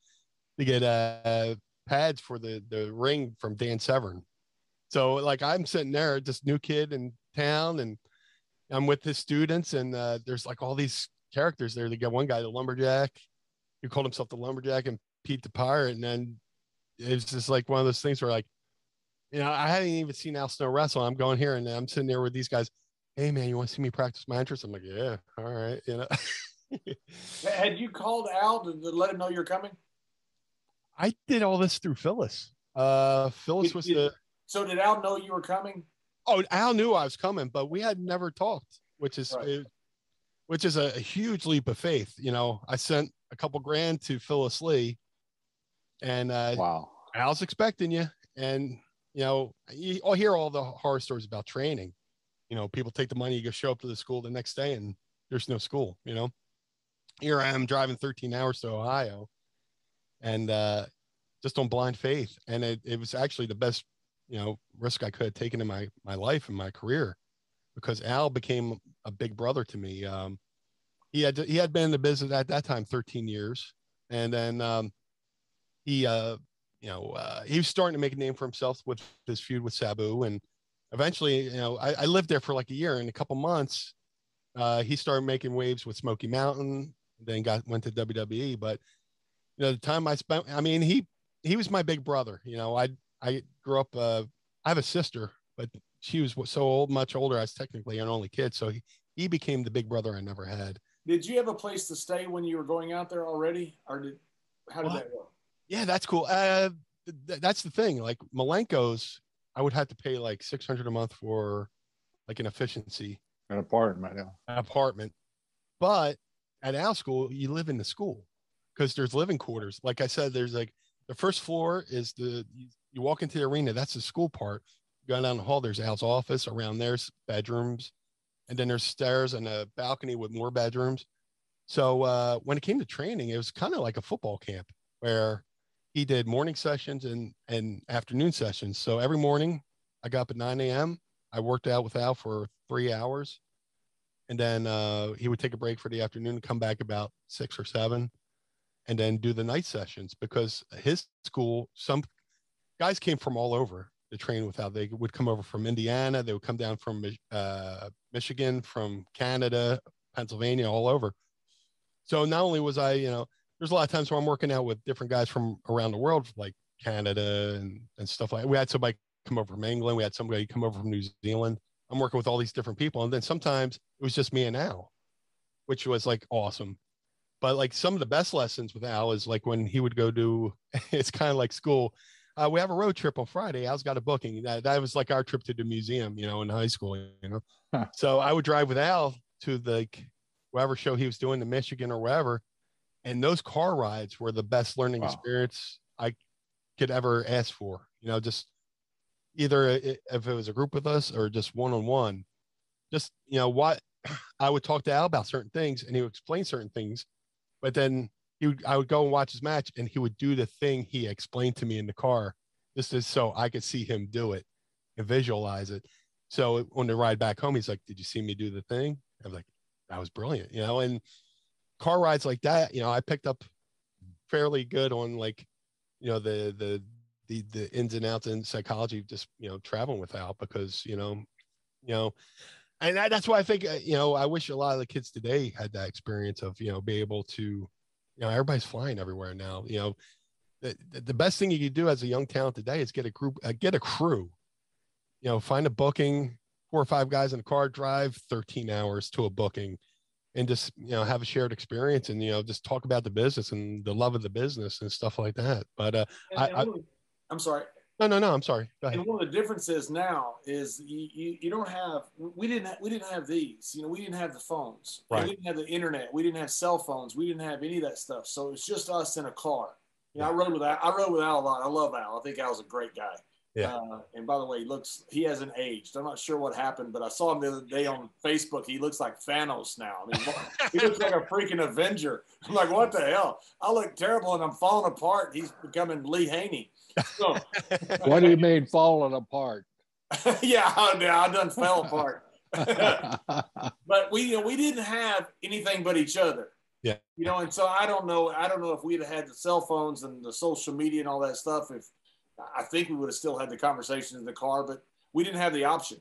to get pads for the ring from Dan Severn. So like I'm sitting there, just new kid in town, and I'm with his students, and there's like all these characters there. They got one guy, the lumberjack, who called himself the lumberjack, and Pete the pirate. And then it's just like one of those things where like, I hadn't even seen Al Snow wrestle. I'm going here, and I'm sitting there with these guys. Hey man, you want to see me practice my entrance? I'm like, yeah, all right. Had you called Al to let him know you're coming? I did all this through Phyllis. Phyllis was So did Al know you were coming? Oh, Al knew I was coming, but we had never talked, which is a huge leap of faith. I sent a couple grand to Phyllis Lee, and wow, Al's expecting you. And I'll hear all the horror stories about training. People take the money, you go show up to the school the next day, and there's no school. Here I am driving 13 hours to Ohio, and just on blind faith. And it was actually the best risk I could have taken in my life and my career, because Al became a big brother to me. He had been in the business at that time 13 years, and then he was starting to make a name for himself with his feud with Sabu, and eventually, I lived there for like a year. In a couple months, he started making waves with Smoky Mountain, then went to WWE. But the time I spent, he was my big brother. I grew up, I have a sister, but she was so much older. I was technically an only kid. So he became the big brother I never had. Did you have a place to stay when you were going out there already? Or how did that go? Yeah, that's cool. That's the thing. Like Malenko's, I would have to pay like $600 a month for like an efficiency. An apartment. Yeah. An apartment. But at our school, you live in the school because there's living quarters. Like I said, there's like the first floor is you walk into the arena. That's the school part. Going down the hall, there's Al's office. Around there's bedrooms. And then there's stairs and a balcony with more bedrooms. So when it came to training, it was kind of like a football camp where he did morning sessions and afternoon sessions. So every morning I got up at 9 a.m. I worked out with Al for 3 hours. And then he would take a break for the afternoon and come back about 6 or 7 and then do the night sessions, because his school, some guys came from all over to train with Al. They would come over from Indiana. They would come down from Michigan, from Canada, Pennsylvania, all over. So not only was I, there's a lot of times where I'm working out with different guys from around the world, like Canada and stuff like that. We had somebody come over from England. We had somebody come over from New Zealand. I'm working with all these different people. And then sometimes it was just me and Al, which was like awesome. But like some of the best lessons with Al is like when he would go to, it's kind of like school. We have a road trip on Friday. Al's got a booking. That was like our trip to the museum, in high school, Huh. So I would drive with Al to whatever show he was doing in Michigan or wherever. And those car rides were the best learning experience I could ever ask for, just either if it was a group with us or just one-on-one, just, what I would talk to Al about certain things and he would explain certain things, but then I would go and watch his match and he would do the thing he explained to me in the car. This is so I could see him do it and visualize it. So on the ride back home, he's like, did you see me do the thing? I was like, that was brilliant, and car rides like that, I picked up fairly good on like, the ins and outs in psychology of just, traveling with Al, because, and that's why I think, I wish a lot of the kids today had that experience of, be able to, everybody's flying everywhere now. The best thing you can do as a young talent today is get a crew, find a booking, 4 or 5 guys in a car, drive 13 hours to a booking, and just, have a shared experience and, just talk about the business and the love of the business and stuff like that. But I'm sorry. No, I'm sorry. Go ahead. And one of the differences now is you don't have, we didn't have these, we didn't have the phones, right? We didn't have the internet, we didn't have cell phones, we didn't have any of that stuff. So it's just us in a car. I rode with Al a lot. I love Al. I think Al's a great guy. Yeah. And by the way, he hasn't aged. I'm not sure what happened, but I saw him the other day on Facebook. He looks like Thanos now. I mean, he looks like a freaking Avenger. I'm like, what the hell? I look terrible and I'm falling apart. He's becoming Lee Haney. So, what do you mean falling apart? Yeah, I done fell apart. But we didn't have anything but each other. Yeah. And so I don't know if we'd have had the cell phones and the social media and all that stuff. I think we would have still had the conversation in the car, but we didn't have the option.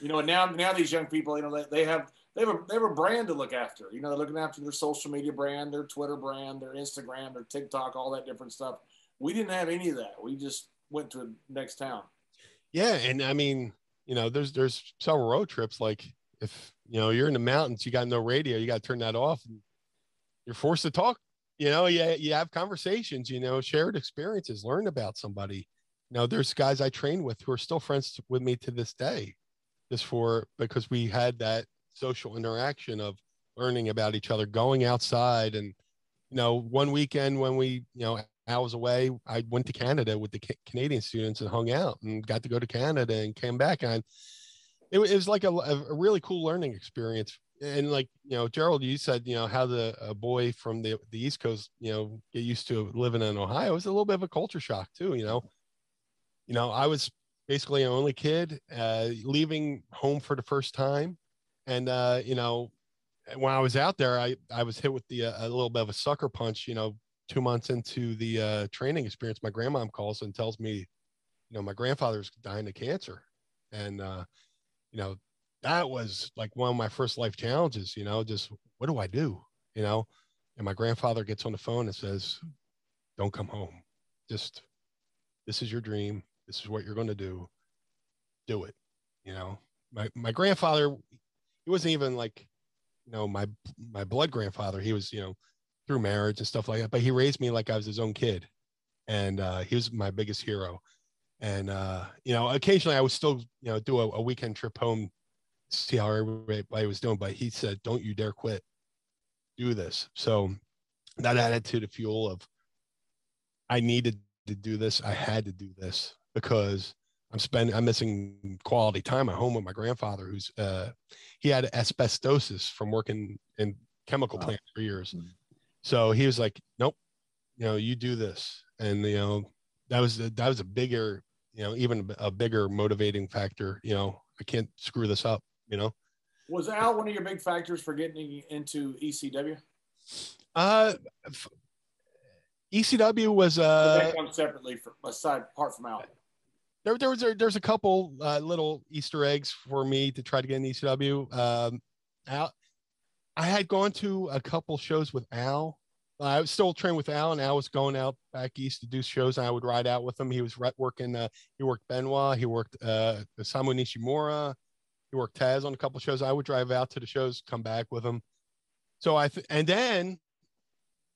And now these young people, they have a brand to look after. They're looking after their social media brand, their Twitter brand, their Instagram, their TikTok, all that different stuff. We didn't have any of that. We just went to the next town. Yeah, and I mean, there's several road trips. Like if you're in the mountains, you got no radio, you got to turn that off. And you're forced to talk. You have conversations. Shared experiences. Learn about somebody. There's guys I train with who are still friends with me to this day, because we had that social interaction of learning about each other, going outside, and one weekend when we I was away, I went to Canada with the Canadian students and hung out and got to go to Canada and came back. And it was like a really cool learning experience. And like, Gerald, you said, how a boy from the East Coast, get used to living in Ohio. It was a little bit of a culture shock too. I was basically an only kid, leaving home for the first time. And, when I was out there, I was hit with a little bit of a sucker punch, 2 months into the training experience. My grandmom calls and tells me, my grandfather's dying of cancer. And, that was like one of my first life challenges, just what do I do? And my grandfather gets on the phone and says, don't come home. Just, this is your dream. This is what you're going to do. Do it. My grandfather, he wasn't even like, my blood grandfather. He was, through marriage and stuff like that, but he raised me like I was his own kid. And he was my biggest hero. And, occasionally I would still, do a weekend trip home, see how everybody was doing, but he said, don't you dare quit. Do this. So that added to the fuel of, I needed to do this. I had to do this because I'm missing quality time at home with my grandfather, who's, he had asbestosis from working in chemical plants for years. So he was like, nope, you do this. And, that was a bigger, even a bigger motivating factor. I can't screw this up, Was Al one of your big factors for getting into ECW? ECW was that comes separately apart from Al. There's a couple little Easter eggs for me to try to get in ECW. Al, I had gone to a couple shows with Al. I was still trained with Al, and Al was going out back east to do shows, and I would ride out with him. He was working. He worked Benoit. He worked Samu Nishimura. He worked Taz on a couple of shows. I would drive out to the shows, come back with him. So and then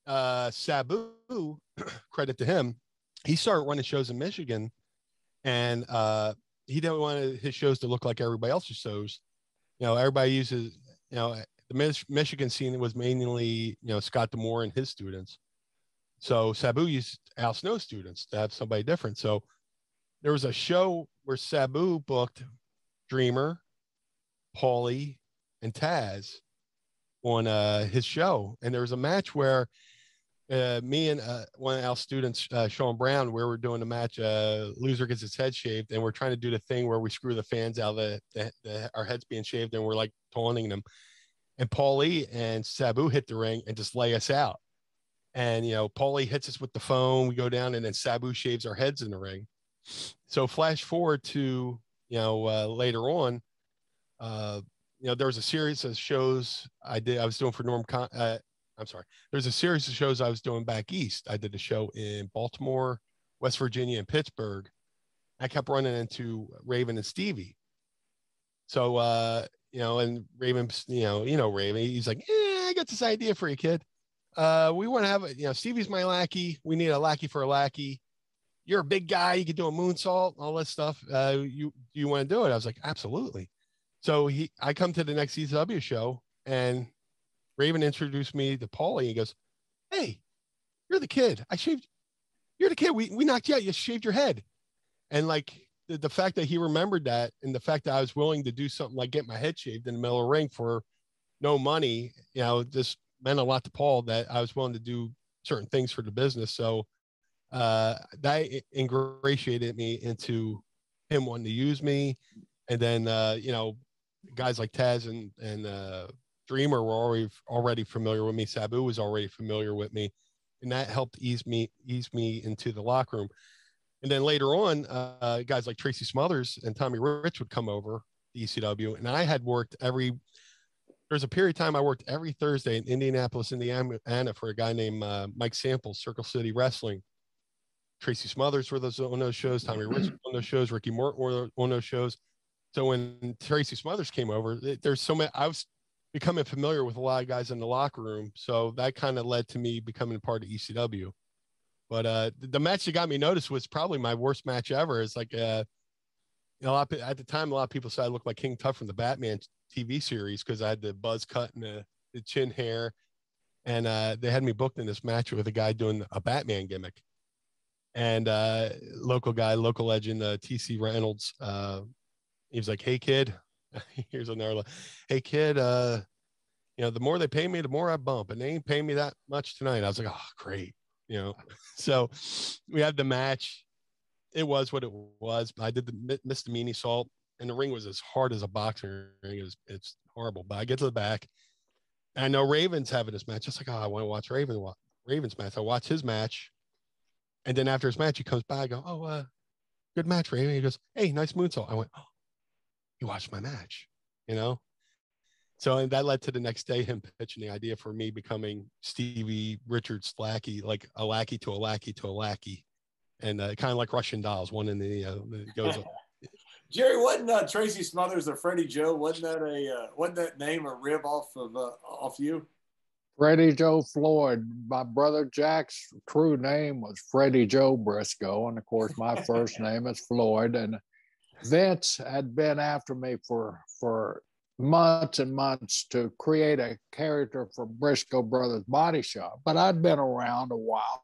Sabu, credit to him, he started running shows in Michigan, and he didn't want his shows to look like everybody else's shows. Everybody uses, the Michigan scene was mainly, Scott D'Amore and his students. So Sabu used Al Snow students to have somebody different. So there was a show where Sabu booked Dreamer, Paulie, and Taz on his show. And there was a match where me and one of Al's students, Sean Brown, where we're doing a match, loser gets his head shaved, and we're trying to do the thing where we screw the fans out of our heads being shaved, and we're like taunting them. And Paulie and Sabu hit the ring and just lay us out. And, Paulie hits us with the phone. We go down, and then Sabu shaves our heads in the ring. So flash forward to, later on, there was a series of shows I was doing for there's a series of shows I was doing back east. I did a show in Baltimore, West Virginia, and Pittsburgh. I kept running into Raven and Stevie. So, and Raven, Raven, he's like, I got this idea for you, kid. We want to have Stevie's my lackey. We need a lackey for a lackey. You're a big guy. You can do a moonsault, all that stuff. You want to do it? I was like, absolutely. So I come to the next ECW show, and Raven introduced me to Paulie. He goes, hey, you're the kid. You're the kid. We knocked you out. You shaved your head. And like the fact that he remembered that, and the fact that I was willing to do something like get my head shaved in the middle of the ring for no money, this meant a lot to Paul, that I was willing to do certain things for the business. So that ingratiated me into him wanting to use me. And then, guys like Taz and Dreamer were already familiar with me. Sabu was already familiar with me. And that helped ease me into the locker room. And then later on, guys like Tracy Smothers and Tommy Rich would come over to ECW. And I had worked there's a period of time I worked every Thursday in Indianapolis, Indiana for a guy named Mike Samples, Circle City Wrestling. Tracy Smothers were on those shows. Tommy Rich on those shows. Ricky Morton were on those shows. So when Tracy Smothers came over, there's so many, I was becoming familiar with a lot of guys in the locker room. So that kind of led to me becoming part of ECW. But the match that got me noticed was probably my worst match ever. It's like, at the time, a lot of people said I looked like King Tut from the Batman TV series because I had the buzz cut and the chin hair. And they had me booked in this match with a guy doing a Batman gimmick. And local legend, TC Reynolds, he was like, hey, kid, here's another, hey, kid, the more they pay me, the more I bump. And they ain't paying me that much tonight. I was like, oh, great. So we had the match. It was what it was. I did the missed the Meanie salt, and the ring was as hard as a boxing ring. It's horrible. But I get to the back, and I know Raven's having this match. Just like, I want to watch Raven's match. I watch his match, and then after his match, he comes by. I go, good match, Raven. He goes, hey, nice moonsault. I went, oh, you watched my match, So and that led to the next day him pitching the idea for me becoming Stevie Richards lackey, like a lackey to a lackey to a lackey, and kind of like Russian dolls. One in the goes up. Jerry, wasn't Tracy Smothers or Freddie Joe? Wasn't that name a rib off you? Freddie Joe Floyd. My brother Jack's true name was Freddie Joe Brisco, and of course my first name is Floyd. And Vince had been after me for months and months to create a character for Brisco Brothers Body Shop, but I'd been around a while,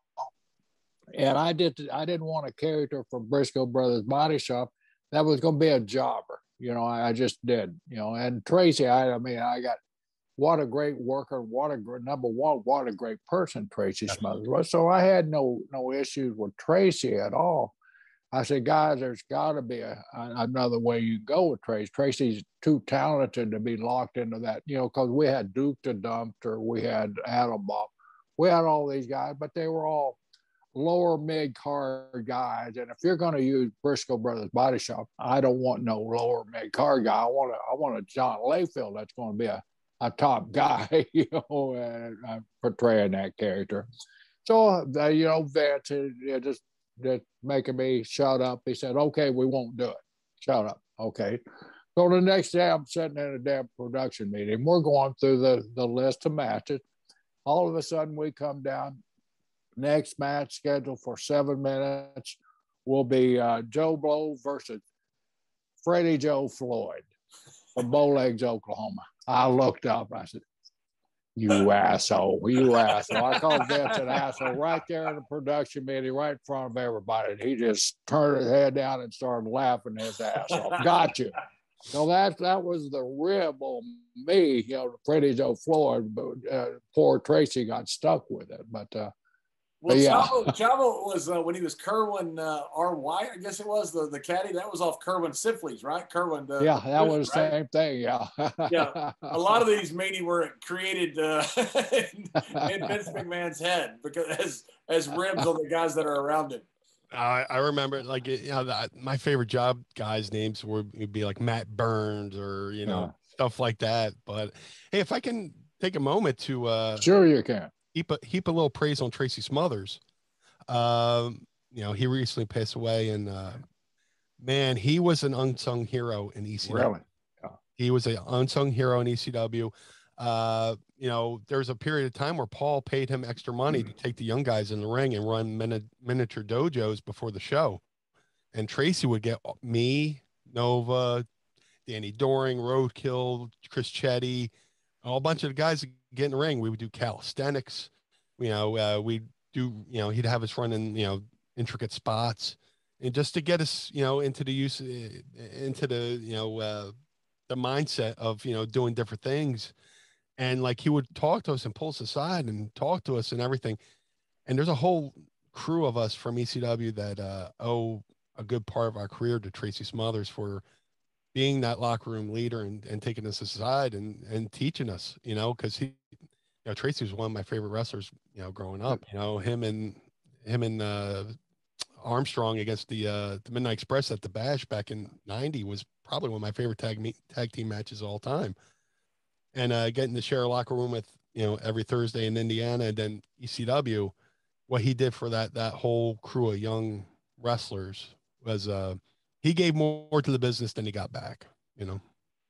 and I didn't want a character for Brisco Brothers Body Shop that was going to be a jobber. I just did. And Tracy, I got, what a great worker, what a great person Tracy Smothers was. So I had no issues with Tracy at all. I said, guys, there's got to be another way you can go with Tracy. Tracy's too talented to be locked into that, because we had Duke the Dumpster, we had Adam Bob, we had all these guys, but they were all lower mid-card guys. And if you're going to use Brisco Brothers Body Shop, I don't want no lower mid-card guy. I want a John Layfield that's going to be a top guy, and portraying that character. So, Vince, just making me shut up. He said, okay, we won't do it. Shut up. Okay. So the next day I'm sitting in a damn production meeting. We're going through the list of matches. All of a sudden we come down. Next match scheduled for 7 minutes will be Joe Blow versus Freddie Joe Floyd from Bowlegs, Oklahoma. I looked up. I said, you asshole. I called Vince an asshole right there in the production meeting, right in front of everybody. And he just turned his head down and started laughing his ass off. Got you. So that was the rib on me, Freddie Joe Floyd. But poor Tracy got stuck with it. But yeah. Chavo was when he was Kerwin R.Y., I guess it was, the caddy. That was off Kerwin Sifley's, right? Kerwin. That was the same thing, yeah. Yeah. A lot of these Meanie were created in Vince McMahon's head because as ribs on the guys that are around him. I remember, like, my favorite job guys' names would be like Matt Burns or, stuff like that. But, hey, if I can take a moment to... Sure you can. Heap a little praise on Tracy Smothers. He recently passed away, and man, he was an unsung hero in ECW. Really? Yeah. He was an unsung hero in ECW. You know, there's a period of time where Paul paid him extra money to take the young guys in the ring and run miniature dojos before the show. And Tracy would get me, Nova, Danny Doring, Roadkill, Chris Chetty, a whole bunch of guys get in the ring. We would do calisthenics. You know, we do, you know, he'd have us running, you know, intricate spots, and just to get us, you know, into the use, into the, you know, the mindset of, you know, doing different things. And like he would talk to us and pull us aside and talk to us and everything. And there's a whole crew of us from ECW that owe a good part of our career to Tracy Smothers for being that locker room leader and taking us aside and teaching us, you know, because he, you know, Tracy was one of my favorite wrestlers, you know, growing up. You know, him and Armstrong against the Midnight Express at the Bash back in '90 was probably one of my favorite tag team matches of all time. And getting to share a locker room with, you know, every Thursday in Indiana, and then ECW, what he did for that whole crew of young wrestlers was he gave more to the business than he got back, you know.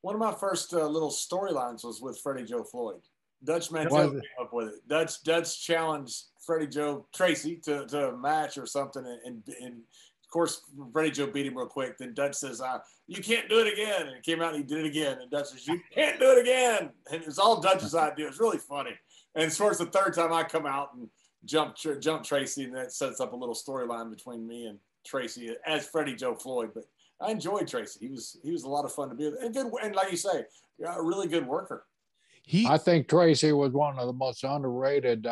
One of my first little storylines was with Freddie Joe Floyd. Dutch Mantel came up with it. Dutch challenged Freddie Joe Tracy to a match or something, and of course Freddie Joe beat him real quick. Then Dutch says, "You can't do it again," and he came out and he did it again. And Dutch says, "You can't do it again," and it's all Dutch's idea. It's really funny. And it's towards the third time I come out and jump Tracy, and that sets up a little storyline between me and Tracy as Freddie Joe Floyd. But I enjoyed Tracy. He was a lot of fun to be with, and good, and like you say, a really good worker. I think Tracy was one of the most underrated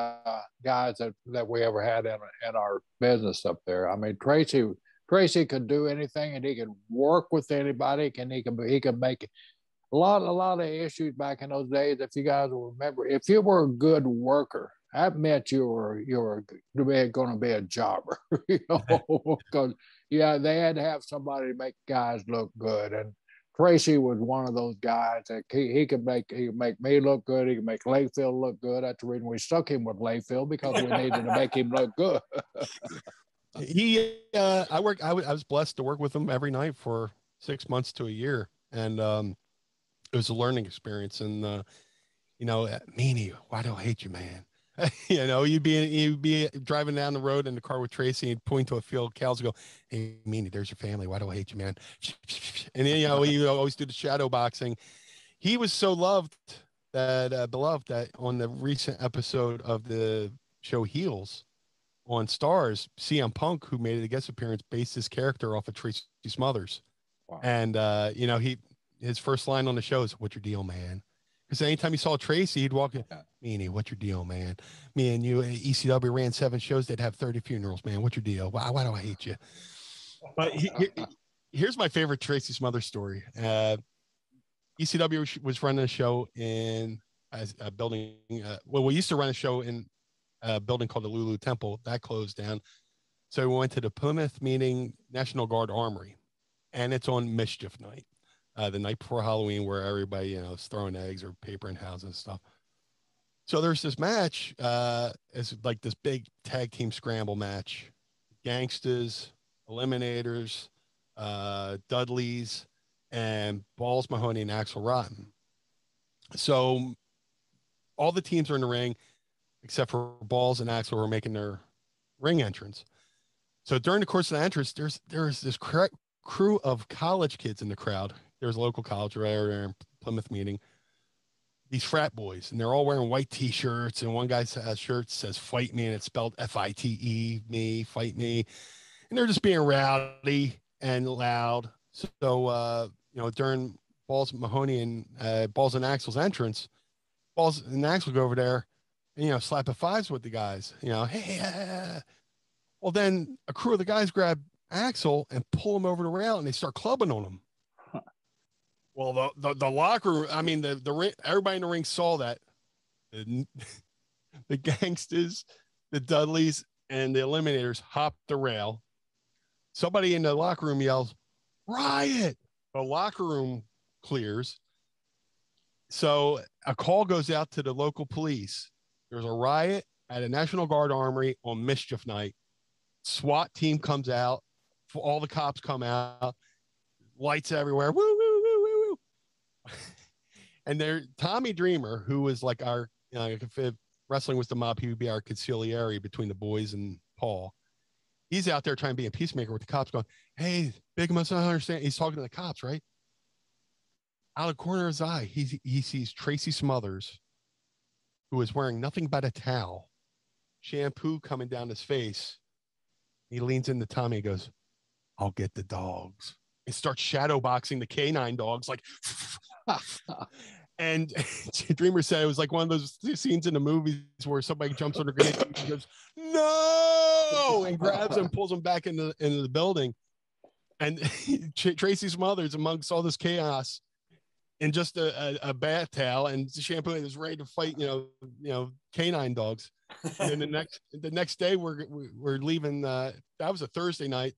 guys that we ever had in our business up there. I mean, Tracy could do anything, and he could work with anybody, and he could make a lot of issues back in those days. If you guys will remember, if you were a good worker, that meant you were going to be a jobber, you know, because they had to have somebody to make guys look good, and Tracy was one of those guys that he could make me look good. He could make Layfield look good. That's the reason we stuck him with Layfield, because we needed to make him look good. I was blessed to work with him every night for 6 months to a year, and it was a learning experience. And you know, Meanie, why do I hate you, man? You know, you'd be driving down the road in the car with Tracy and point to a field of cows and go, "Hey, Meanie, there's your family. Why do I hate you, man?" And then, you know, he always do the shadow boxing. He was so beloved that on the recent episode of the show Heels on Stars, CM Punk, who made a guest appearance, based his character off of Tracy Smothers. Wow. And you know, his first line on the show is, "What's your deal, man?" Because anytime he saw Tracy, he'd walk in, "Meanie, what's your deal, man? Me and you, ECW ran 7 shows. They'd have 30 funerals, man. What's your deal? Why do I hate you?" But here's my favorite Tracy Smothers story. ECW was running a show in a building. Well, we used to run a show in a building called the Lulu Temple. That closed down. So we went to the Plymouth Meeting National Guard Armory, and it's on Mischief Night. The night before Halloween, where everybody, you know, is throwing eggs or paper in houses and stuff. So there's this match. It's like this big tag team scramble match. Gangsters, Eliminators, Dudleys, and Balls Mahoney and Axel Rotten. So all the teams are in the ring, except for Balls and Axel, who are making their ring entrance. So during the course of the entrance, there's this crew of college kids in the crowd. There's a local college right there in Plymouth Meeting. These frat boys, and they're all wearing white T-shirts, and one guy's shirt says "Fight Me," and it's spelled F-I-T-E, me, fight me. And they're just being rowdy and loud. So you know, during Balls Mahoney and Balls and Axel's entrance, Balls and Axel go over there and, you know, slap a fives with the guys. You know, hey. Well, then a crew of the guys grab Axel and pull him over the rail, and they start clubbing on him. Well, the locker room, I mean, the ring, everybody in the ring saw that. The Gangsters, the Dudleys, and the Eliminators hopped the rail. Somebody in the locker room yells, "Riot!" The locker room clears. So a call goes out to the local police. There's a riot at a National Guard Armory on Mischief Night. SWAT team comes out. All the cops come out. Lights everywhere. Woo, woo, woo, woo, woo. And there, Tommy Dreamer, who was like our, if wrestling was the mob, he would be our conciliary between the boys and Paul. He's out there trying to be a peacemaker with the cops going, hey, Big must not understand. He's talking to the cops, right? Out of the corner of his eye, he sees Tracy Smothers, who is wearing nothing but a towel, shampoo coming down his face. He leans into Tommy and goes, I'll get the dogs. And starts shadow boxing the canine dogs like and Dreamer said it was like one of those scenes in the movies where somebody jumps on a grenade and goes, no, and grabs him, pulls him back into the building. And Tracy Smothers, amongst all this chaos, in just a bath towel and shampoo, is ready to fight, canine dogs. And then the next day we're leaving. That was a Thursday night.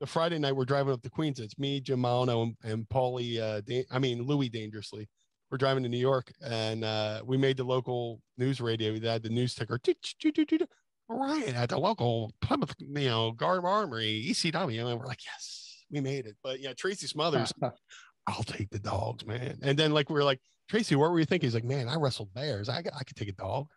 The Friday night we're driving up to Queens. It's me, Jim Malino, and Paulie. Louis Dangerously. We're driving to New York, and we made the local news radio. They had the news ticker. Right at the local Plymouth, Guard Armory, ECW, and we're like, yes, we made it. But yeah, Tracy Smothers, I'll take the dogs, man. And then we were like, Tracy, what were you thinking? He's like, man, I wrestled bears. I could take a dog,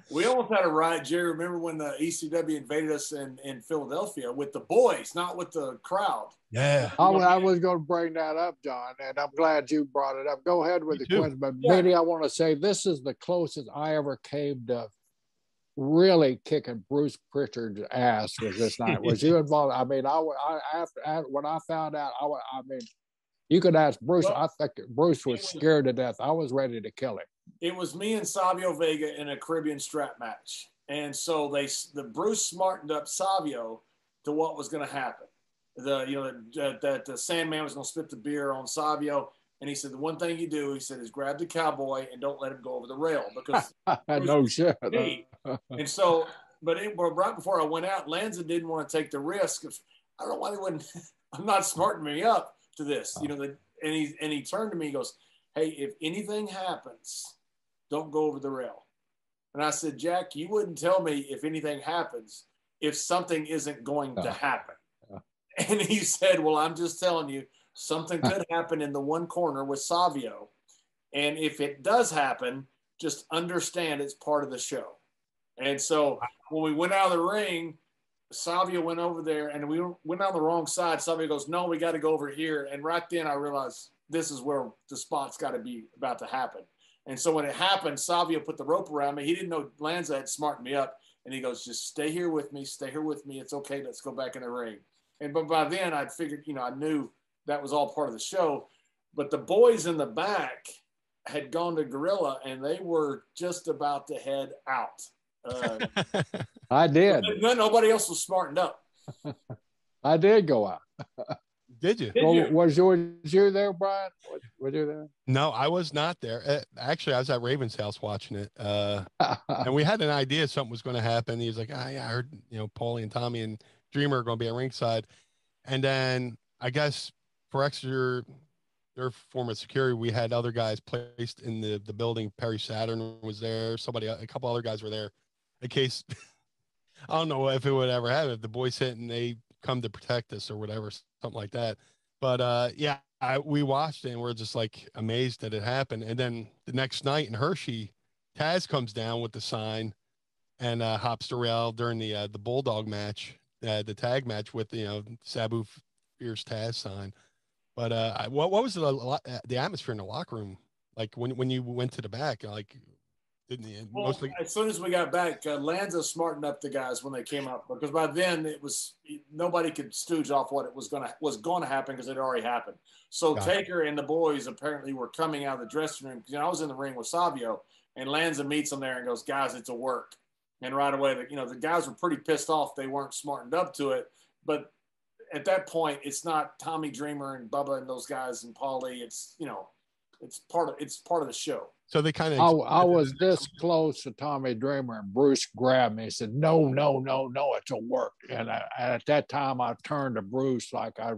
We almost had a riot, Jerry. Remember when the ECW invaded us in Philadelphia with the boys, not with the crowd? Yeah. I was going to bring that up, John, and I'm glad you brought it up. Go ahead with the question. But Meanie, I want to say this is the closest I ever came to really kicking Bruce Pritchard's ass was this night. Was you involved? I mean, when I found out, you could ask Bruce. Well, I think Bruce was scared to death. I was ready to kill him. It was me and Savio Vega in a Caribbean strap match. And so the Bruce smartened up Savio to what was going to happen. That the Sandman was going to spit the beer on Savio. And he said, the one thing you do, he said, is grab the cowboy and don't let him go over the rail. Because no shit. And so, but right before I went out, Lanza didn't want to take the risk of, I don't know why they wouldn't, I'm not smarting me up to this. And he turned to me, he goes, hey, if anything happens, don't go over the rail. And I said, Jack, you wouldn't tell me if anything happens if something isn't going to happen. And he said, well, I'm just telling you, something could happen in the one corner with Savio. And if it does happen, just understand it's part of the show. And so when we went out of the ring, Savio went over there and we went on the wrong side. Savio goes, no, we got to go over here. And right then I realized this is where the spot's got to be about to happen. And so when it happened, Savio put the rope around me. He didn't know Lanza had smartened me up. And he goes, just stay here with me. Stay here with me. It's okay. Let's go back in the ring. But by then I'd figured, I knew that was all part of the show. But the boys in the back had gone to Gorilla and they were just about to head out. I did. Nobody else was smartened up. I did go out. Did you? Was you there, Brian? Was you there? No, I was not there. Actually, I was at Raven's house watching it. And we had an idea something was going to happen. He was like, yeah, I heard, Paulie and Tommy and Dreamer are going to be at ringside. And then I guess for extra, their form of security, we had other guys placed in the building. Perry Saturn was there. A couple other guys were there in case, I don't know if it would ever happen, if the boys hit and they come to protect us or whatever, something like that. But we watched it and we're just like amazed that it happened. And then the next night in Hershey, Taz comes down with the sign and hops the rail during the Bulldog match, the tag match with Sabu Fierce Taz sign. But what was the atmosphere in the locker room like when you went to the back? Like, didn't you? Well, mostly... As soon as we got back, Lanza smartened up the guys when they came up, because by then nobody could stooge off what was going to happen because it already happened. So Taker and the boys apparently were coming out of the dressing room. I was in the ring with Savio, and Lanza meets them there and goes, "Guys, it's a work." And right away, the guys were pretty pissed off they weren't smartened up to it. But at that point, it's not Tommy Dreamer and Bubba and those guys and Paulie. It's part of the show. So they kind of. I was this close to Tommy Dreamer, and Bruce grabbed me and said, "No, it's a work." And at that time, I turned to Bruce like I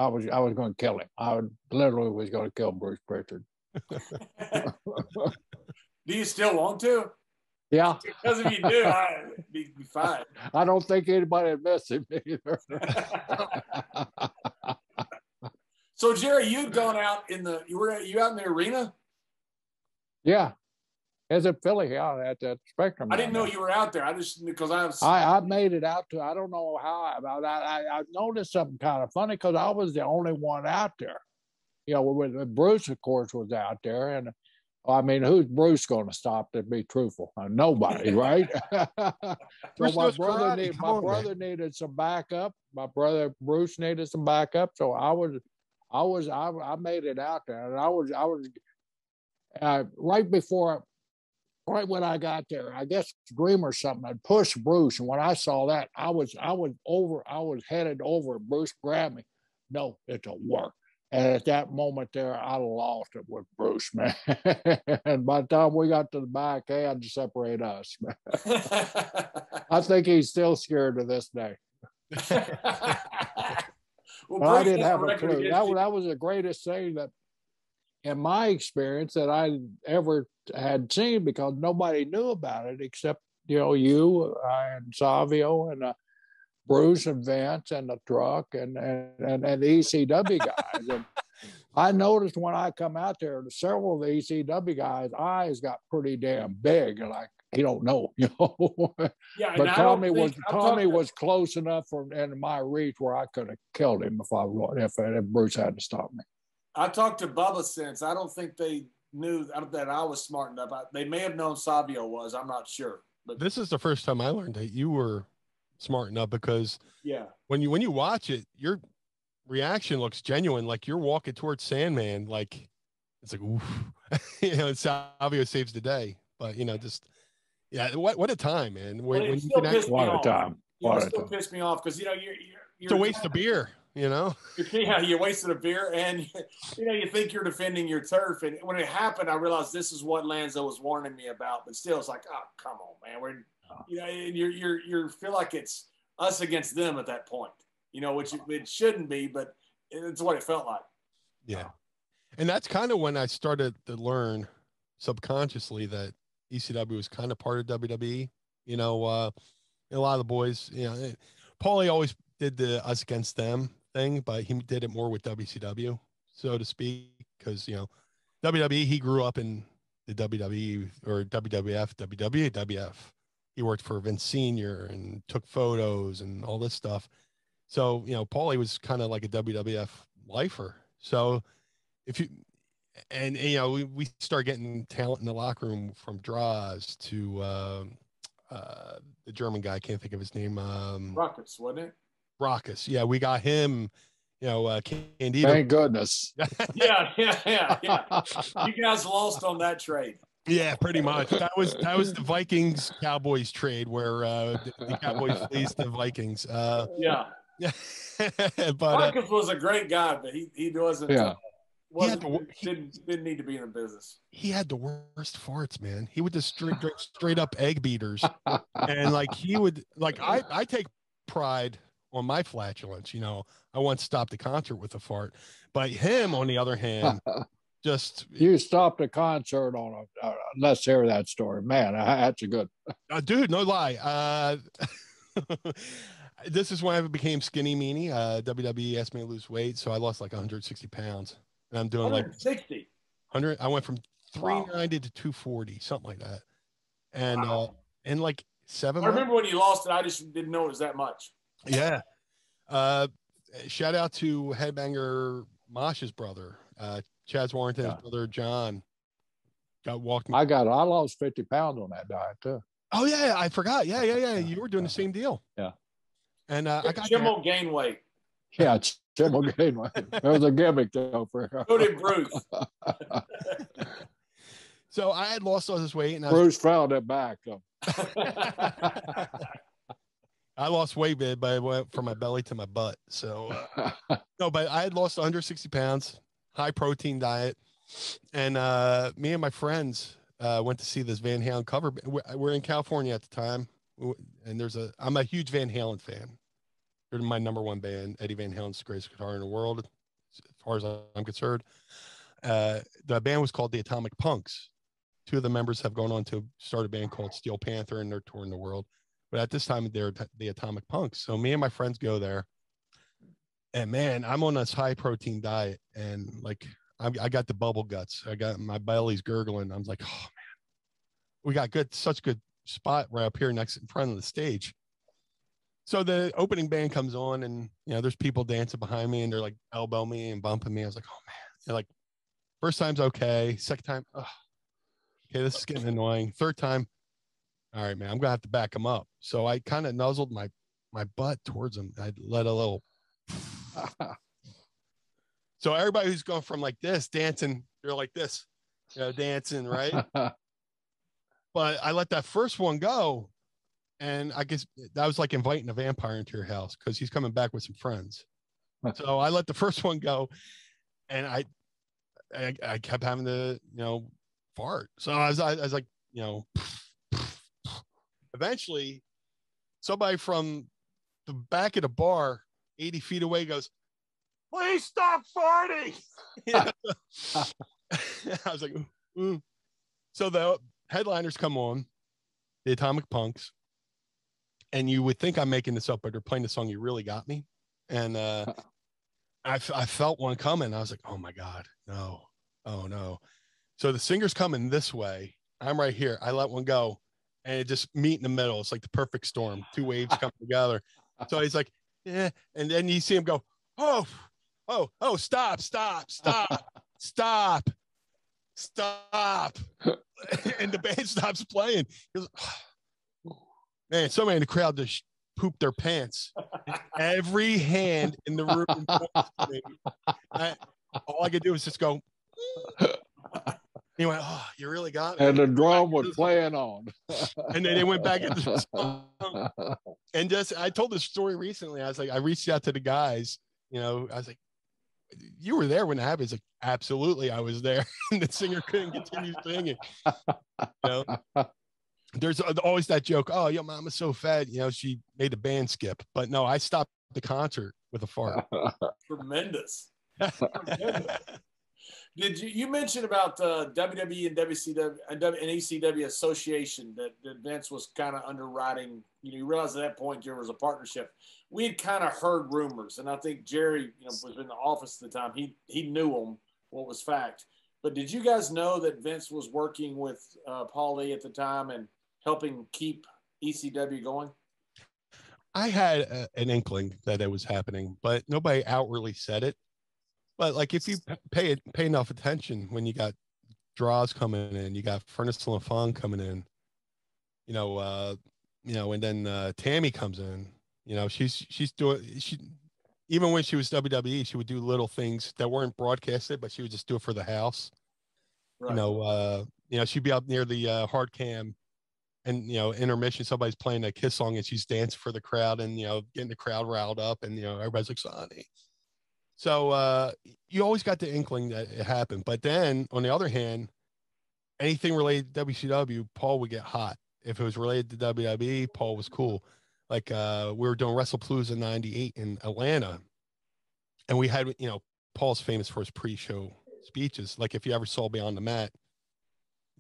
was going to kill him. I literally was going to kill Bruce Pritchard. Do you still want to? Yeah. Because if you do, I'd be fine. I don't think anybody would miss him either. So Jerry, you'd gone out you out in the arena? Yeah. As in Philly, yeah, at the Spectrum. I didn't know you were out there. I just because I made it out to. I don't know how. I noticed something kind of funny because I was the only one out there. You know, with Bruce, of course, was out there, and I mean, who's Bruce going to stop? To be truthful, nobody, right? So my brother needed some backup. My brother Bruce needed some backup, so I made it out there, and I was right when I got there, I guess Dream or something had pushed Bruce. And when I saw that, I was headed over. Bruce grabbed me. No, it don't work. And at that moment there, I lost it with Bruce, man. And by the time we got to the back, he had to separate us, man. I think he's still scared to this day. Well, I didn't have a clue. That was the greatest thing that, in my experience, that I ever had seen, because nobody knew about it except you and Savio and Bruce and Vince and the truck and the ECW guys. And I noticed when I come out there, several of the ECW guys' eyes got pretty damn big, and like, you don't know, Yeah, but Tommy was close enough in my reach where I could have killed him if Bruce hadn't stopped me. I talked to Bubba since. I don't think they knew that I was smart enough. They may have known Savio was. I'm not sure. But this is the first time I learned that you were smart enough, because when you watch it, your reaction looks genuine. Like you're walking towards Sandman, like it's like, oof. And Savio saves the day. But what a time, man. When it still pissed me off. It still pissed me off because you're it's a waste of beer. Yeah, you wasted a beer, and you think you're defending your turf, and when it happened, I realized this is what Lanza was warning me about. But still, it's like, oh, come on, man, and you feel like it's us against them at that point, which it shouldn't be, but it's what it felt like. Yeah, and that's kind of when I started to learn subconsciously that ECW was kind of part of WWE. A lot of the boys, Paulie always did the us against them thing, but he did it more with WCW, so to speak, because WWE, he grew up in the WWE or WWF, WWF. He worked for Vince Senior and took photos and all this stuff. So Paulie was kind of like a WWF lifer. So we start getting talent in the locker room, from Draws to the German guy, I can't think of his name. Ruckus, wasn't it? Ruckus, yeah, we got him. Candido. Thank goodness. Yeah. You guys lost on that trade. Yeah, pretty much. That was the Vikings Cowboys trade where the Cowboys fleeced the Vikings. Yeah. But Ruckus was a great guy, but he wasn't. Yeah. Didn't need to be in the business. He had the worst farts, man. He would just drink straight up egg beaters, and I take pride on my flatulence. I once stopped a concert with a fart, but him, on the other hand, just you stopped a concert on let's hear that story, man. That's a good dude, no lie. This is when I became skinny meanie. WWE asked me to lose weight, so I lost like 160 pounds, and I'm doing 160. 100. I went from 390 to 240, something like that, and in like 7 months. I remember when you lost it. I just didn't know it was that much. Yeah. Shout out to Headbanger Mosh's brother, Chaz Warrington's brother, John. I lost 50 pounds on that diet too. Oh yeah, I forgot. Yeah. You were doing the same deal. Yeah. And I got Jim will gain weight. Yeah, Jim will gain weight. It was a gimmick though for her. So did Bruce. So I had lost all this weight, and Bruce found it back though. I lost weight, but I went from my belly to my butt. So no, but I had lost 160 pounds, high protein diet. And me and my friends went to see this Van Halen cover. We're in California at the time. And I'm a huge Van Halen fan. They're my number one band. Eddie Van Halen's the greatest guitar in the world, as far as I'm concerned. The band was called the Atomic Punks. 2 of the members have gone on to start a band called Steel Panther, and they're touring the world. But at this time, they're the Atomic Punks. So me and my friends go there. And man, I'm on this high protein diet, and like I got the bubble guts. I got my belly's gurgling. I'm like, oh man, we got such good spot right up here next in front of the stage. So the opening band comes on, and there's people dancing behind me, and they're like elbow me and bumping me. I was like, oh man. They're like, first time's okay. Second time, okay, this is getting annoying. Third time, all right, man, I'm gonna have to back him up. So I kind of nuzzled my butt towards him. I let a little. So everybody who's going from like this dancing, they're like this, dancing, right? But I let that first one go, and I guess that was like inviting a vampire into your house because he's coming back with some friends. So I let the first one go, and I kept having to fart. So I was like eventually somebody from the back of the bar 80 feet away goes, please stop farting. I was like, mm. So the headliners come on, the Atomic Punks, and you would think I'm making this up, but they're playing the song You Really Got Me. And I felt one coming. I was like, oh my God, no. Oh no. So the singer's coming this way. I'm right here. I let one go, and it just meet in the middle. It's like the perfect storm. Two waves come together. So he's like, yeah. And then you see him go, oh, stop. And the band stops playing. He goes, oh. Man, somebody in the crowd just pooped their pants. Every hand in the room. All I could do was just go. He went, oh, you really got me. And the drum was playing on. And then they went back into the song. And I told this story recently. I was like, I reached out to the guys, I was like, you were there when it happened. It's like, absolutely, I was there. And the singer couldn't continue singing. There's always that joke, oh, your mom is so fat, she made the band skip. But no, I stopped the concert with a fart. Tremendous. Did you mention about WWE and WCW and ECW association that Vince was kind of underwriting? You realize at that point there was a partnership. We had kind of heard rumors, and I think Jerry, was in the office at the time. He knew them, what was fact. But did you guys know that Vince was working with Paul Lee at the time and helping keep ECW going? I had an inkling that it was happening, but nobody outwardly said it. But like if you pay enough attention when you got draws coming in, you got Furnace and LaFon coming in, and then Tammy comes in. She's doing even when she was WWE, she would do little things that weren't broadcasted, but she would just do it for the house. Right. She'd be up near the hard cam, and intermission, somebody's playing a Kiss song, and she's dancing for the crowd, and getting the crowd riled up, and everybody's like, Sonny. So you always got the inkling that it happened. But then on the other hand, anything related to WCW, Paul would get hot. If it was related to WWE, Paul was cool. Like we were doing WrestlePalooza '98 in Atlanta, and we had, Paul's famous for his pre-show speeches. Like if you ever saw Beyond the Mat,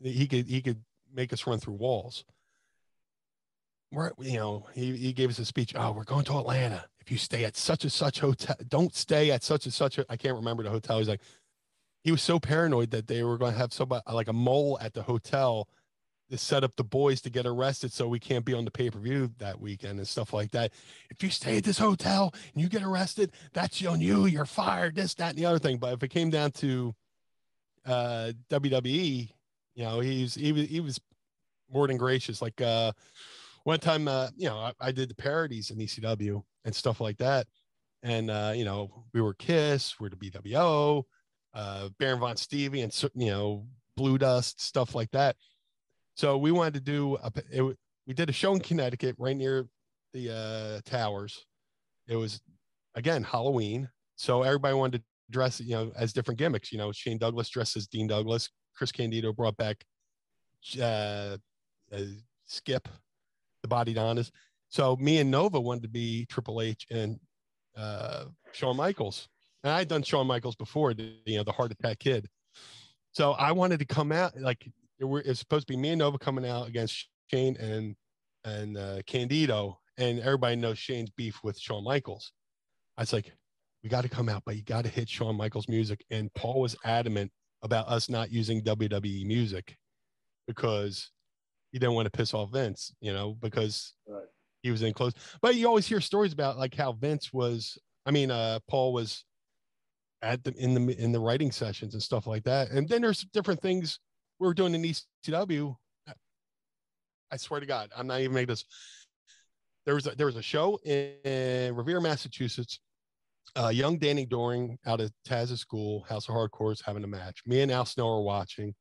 he could make us run through walls. He gave us a speech. Oh, we're going to Atlanta. If you stay at such and such hotel, don't stay at such and such. I can't remember the hotel. He's like, he was so paranoid that they were going to have somebody like a mole at the hotel to set up the boys to get arrested, so we can't be on the pay-per-view that weekend and stuff like that. If you stay at this hotel and you get arrested, that's on you. You're fired. This, that, and the other thing. But if it came down to WWE, he was more than gracious. Like one time, I did the parodies in ECW and stuff like that. And, we were Kiss, we're the BWO, Baron Von Stevie, and, Blue Dust, stuff like that. So we wanted to do, we did a show in Connecticut right near the towers. It was, again, Halloween. So everybody wanted to dress, as different gimmicks. Shane Douglas dressed as Dean Douglas. Chris Candido brought back Skip, the Body Donnas. So me and Nova wanted to be Triple H and Shawn Michaels. And I had done Shawn Michaels before, the Heart Attack Kid. So I wanted to come out, like, it was supposed to be me and Nova coming out against Shane and Candido. And everybody knows Shane's beef with Shawn Michaels. I was like, we got to come out, but you got to hit Shawn Michaels music. And Paul was adamant about us not using WWE music because he didn't want to piss off Vince, you know, because he was in close. But you always hear stories about like how Vince was, Paul was at in the writing sessions and stuff like that. And then there's different things we were doing in ECW. I swear to God, I'm not even making this. There was a show in Revere, Massachusetts. Young Danny Doring out of Taz's school, House of Hardcore, is having a match. Me and Al Snow are watching,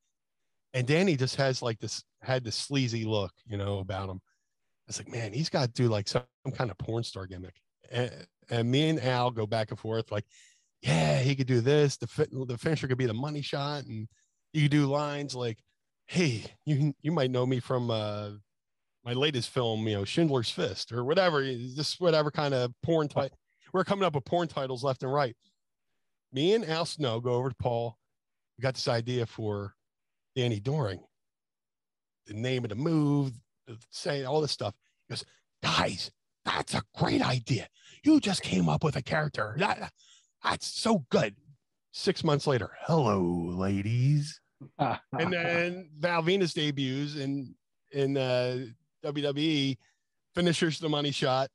and Danny just had this sleazy look, you know, about him. I was like, man, he's got to do like some kind of porn star gimmick. And me and Al go back and forth, like, yeah, he could do this. The finisher could be the money shot, and you could do lines like, hey, you might know me from my latest film, you know, Schindler's Fist or whatever, just whatever kind of porn type. We're coming up with porn titles left and right. Me and Al Snow go over to Paul. We got this idea for Danny Doring, the name of the move, saying all this stuff. He goes, guys, that's a great idea. You just came up with a character. That's so good. 6 months later, hello, ladies. And then Val Venus debuts in WWE, finishers the money shot.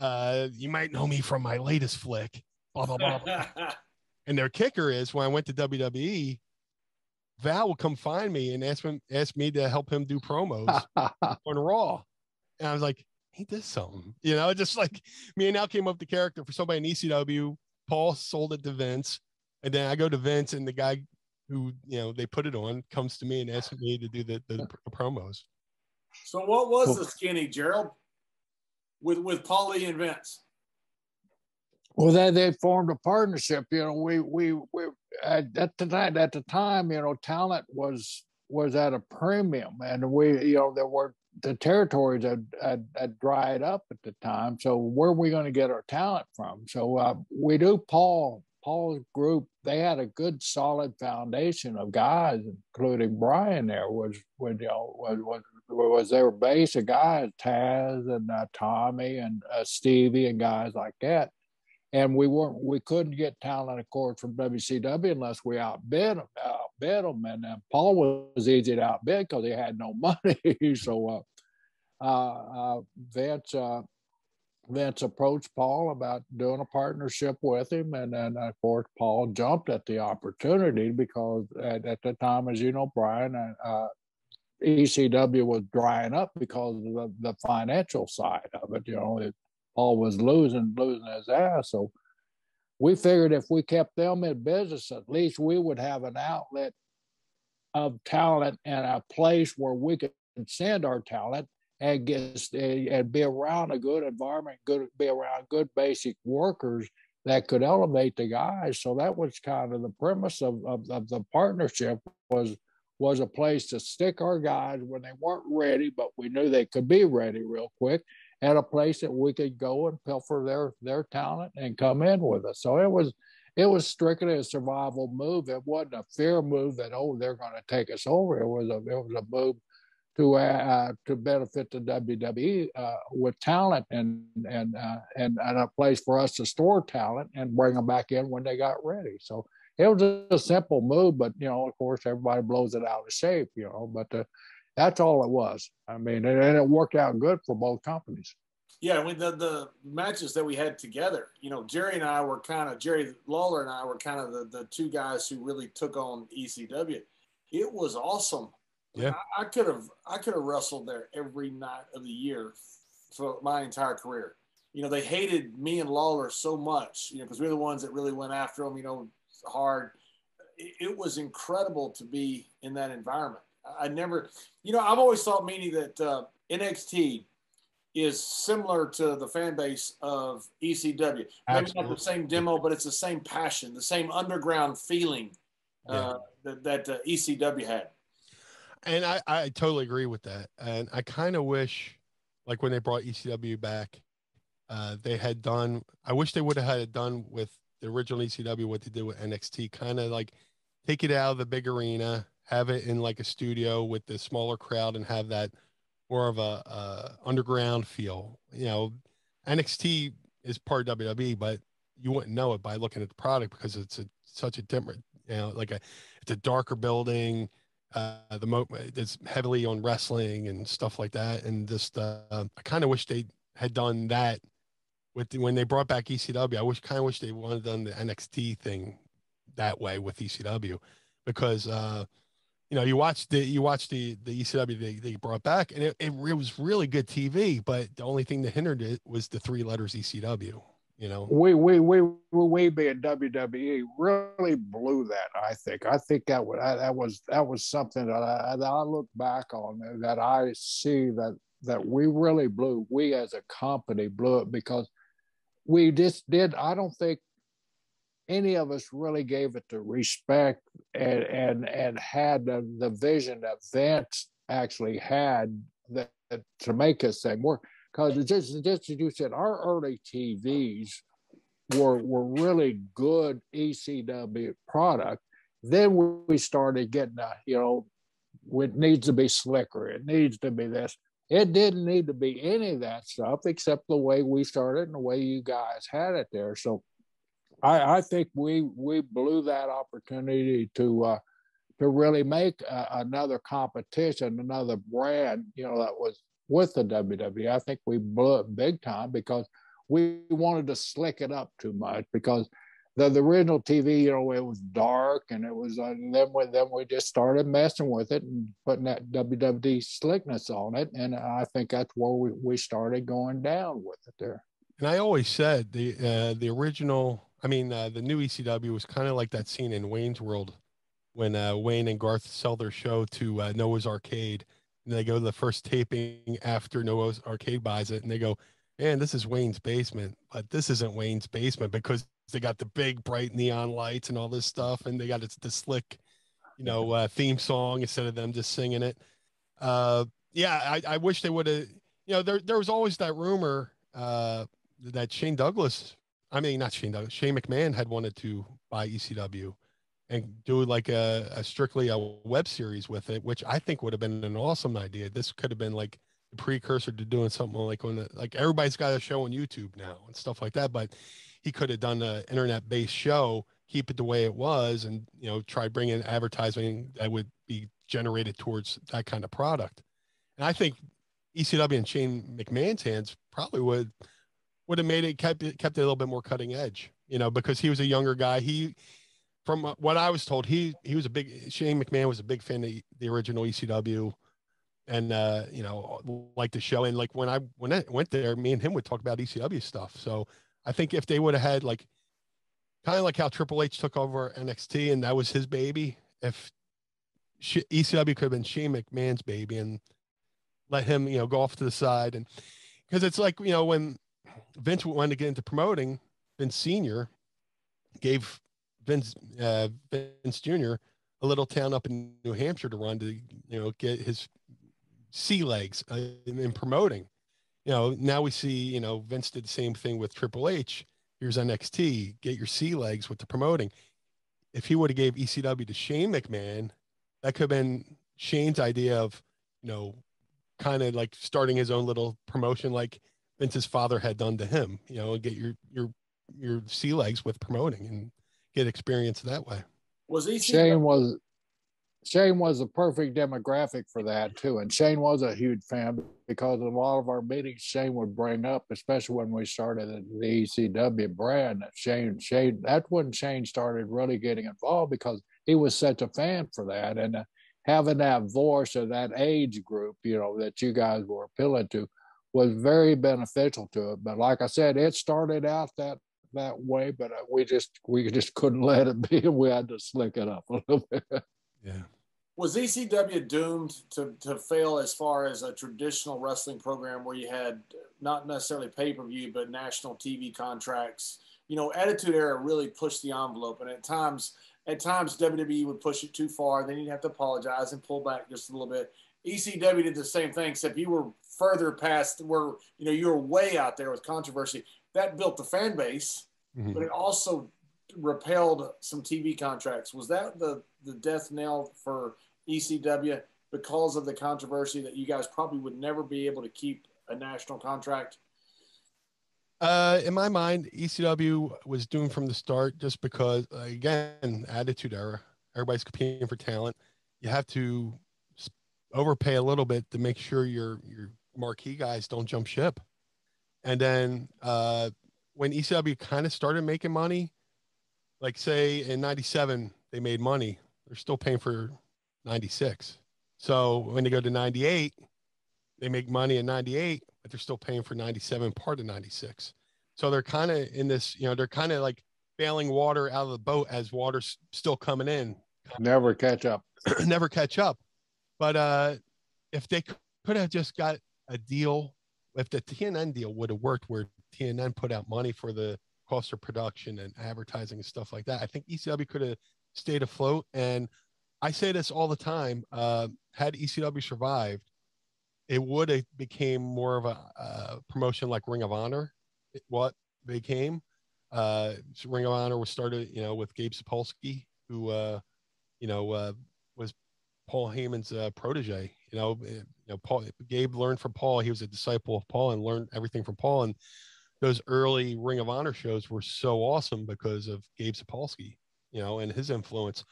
You might know me from my latest flick, blah, blah, blah, blah. And their kicker is when I went to WWE, Val would come find me and ask me to help him do promos on Raw. And I was like, he did something, you know, just like me and Al came up with the character for somebody in ECW. Paul sold it to Vince. And then I go to Vince, and the guy who, you know, they put it on comes to me and asks me to do the promos. So what was the skinny, Gerald, with Paulie and Vince? Well, they formed a partnership. You know, we at the time, you know, talent was at a premium, and you know, the territories had dried up at the time. So where are we going to get our talent from? So we do Paul's group. They had a good solid foundation of guys, including Brian. There was their base of guys, Taz and Tommy and Stevie and guys like that. And we couldn't get talent, of course, from WCW unless we outbid them. And Paul was easy to outbid because he had no money. So Vince approached Paul about doing a partnership with him, and then of course Paul jumped at the opportunity because at the time, as you know, Brian, ECW was drying up because of the financial side of it. You know, Paul was losing his ass. So we figured if we kept them in business, at least we would have an outlet of talent and a place where we could send our talent and be around a good environment, be around good basic workers that could elevate the guys. So that was kind of the premise of the partnership, was a place to stick our guys when they weren't ready, but we knew they could be ready real quick, and a place that we could go and pilfer their talent and come in with us. So it was strictly a survival move. It wasn't a fear move that, oh, they're going to take us over. It was a move to benefit the WWE with talent and a place for us to store talent and bring them back in when they got ready. So it was a simple move, but, you know, of course, everybody blows it out of shape, you know, but that's all it was. I mean, and it worked out good for both companies. Yeah, I mean, the matches that we had together, you know, Jerry Lawler and I were kind of the two guys who really took on ECW. It was awesome. Yeah, I could have wrestled there every night of the year for my entire career. You know, they hated me and Lawler so much, you know, because we're the ones that really went after them, you know, hard. It was incredible to be in that environment. I've always thought, Meanie, that NXT is similar to the fan base of ECW. Maybe not the same demo, but it's the same passion, the same underground feeling that ECW had. And I totally agree with that. And I kind of wish, like when they brought ECW back, I wish they would have had it done with the original ECW, what they did with NXT, kind of like take it out of the big arena, have it in like a studio with the smaller crowd, and have that more of a underground feel. You know, NXT is part of WWE, but you wouldn't know it by looking at the product because it's such a different, it's a darker building. It's heavily on wrestling and stuff like that. And just, I kind of wish they had done that when they brought back ECW. Kind of wish they wanted done the NXT thing that way with ECW, because you watch the ECW they brought back, and it was really good TV, but the only thing that hindered it was the three letters ECW. We being WWE really blew that. I think that was something that I look back on, that I see that we really blew. We as a company blew it, because we just did. I don't think any of us really gave it the respect and had the vision that Vince actually had that to make this thing work. Because just as you said, our early TVs were really good ECW product. Then we started getting it needs to be slicker. It needs to be this. It didn't need to be any of that stuff, except the way we started and the way you guys had it there. So I think we blew that opportunity to really make another competition, another brand, that was with the WWE. I think we blew it big time because we wanted to slick it up too much, because the original TV, it was dark, and it was, then we just started messing with it and putting that WWE slickness on it. And I think that's where we started going down with it there. And I always said the original, the new ECW was kind of like that scene in Wayne's World when Wayne and Garth sell their show to Noah's Arcade, and they go to the first taping after Noah's Arcade buys it, and they go, man, this is Wayne's basement, but this isn't Wayne's basement, because they got the big bright neon lights and all this stuff, and they got the slick, theme song instead of them just singing it. I wish they would have, there was always that rumor that Shane McMahon had wanted to buy ECW and do like a strictly a web series with it, which I think would have been an awesome idea. This could have been like the precursor to doing something like like everybody's got a show on YouTube now and stuff like that, but he could have done an internet-based show, keep it the way it was, and try bringing advertising that would be generated towards that kind of product. And I think ECW and Shane McMahon's hands probably would have made it, kept it a little bit more cutting edge, because he was a younger guy. From what I was told, Shane McMahon was a big fan of the original ECW, and liked the show. And like when I went there, me and him would talk about ECW stuff. So I think if they would have had kind of like how Triple H took over NXT and that was his baby, if ECW could have been Shane McMahon's baby and let him, go off to the side. And because it's like, when Vince wanted to get into promoting, Vince Sr. gave Vince Jr. a little town up in New Hampshire to run to, get his sea legs in promoting. Now we see, Vince did the same thing with Triple H. Here's NXT, get your sea legs with the promoting. If he would have gave ECW to Shane McMahon, that could have been Shane's idea of, kind of like starting his own little promotion like Vince's father had done to him, get your sea legs with promoting and get experience that way. Was ECW? Shane was a perfect demographic for that too. And Shane was a huge fan, because a lot of our meetings Shane would bring up, especially when we started the ECW brand, that that's when Shane started really getting involved, because he was such a fan for that. And having that voice of that age group, that you guys were appealing to, was very beneficial to it. But like I said, it started out that way, but we just couldn't let it be. We had to slick it up a little bit. Yeah. Was ECW doomed to fail as far as a traditional wrestling program where you had not necessarily pay-per-view, but national TV contracts? Attitude Era really pushed the envelope, and at times WWE would push it too far. Then you'd have to apologize and pull back just a little bit. ECW did the same thing, except you were further past where, you were way out there with controversy. That built the fan base, but it also repelled some TV contracts. Was that the death knell for ECW because of the controversy that you guys probably would never be able to keep a national contract? In my mind, ECW was doomed from the start just because, again, attitude era. Everybody's competing for talent. You have to overpay a little bit to make sure your marquee guys don't jump ship. And then when ECW kind of started making money, like say in '97 they made money, they're still paying for '96. So when they go to '98, they make money in '98, but they're still paying for '97 part of '96. So they're kind of in this, they're kind of like bailing water out of the boat as water's still coming in. Never catch up. Never catch up. But if they could have just got a deal, if the TNN deal would have worked where TNN put out money for the cost of production and advertising and stuff like that, I think ECW could have stayed afloat. And I say this all the time, had ECW survived, it would have became more of a promotion like Ring of Honor. What became Ring of Honor was started, with Gabe Sapolsky, who was Paul Heyman's protege. Gabe learned from Paul. He was a disciple of Paul and learned everything from Paul. And those early Ring of Honor shows were so awesome because of Gabe Sapolsky, and his influence.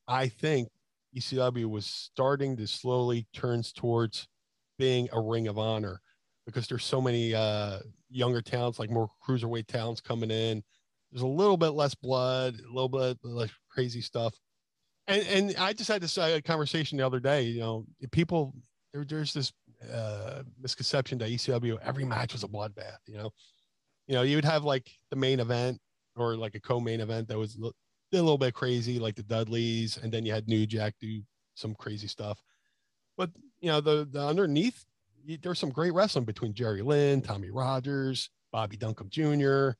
I think ECW was starting to slowly turn towards being a Ring of Honor because there's so many younger talents, like more cruiserweight talents coming in. There's a little bit less blood, a little bit less crazy stuff. And I just had this conversation the other day. People there's this misconception that ECW every match was a bloodbath. You would have like the main event or like a co-main event that was a little bit crazy, like the Dudleys, and then you had New Jack do some crazy stuff. But the underneath, there's some great wrestling between Jerry Lynn, Tommy Rogers, Bobby Duncombe Jr.,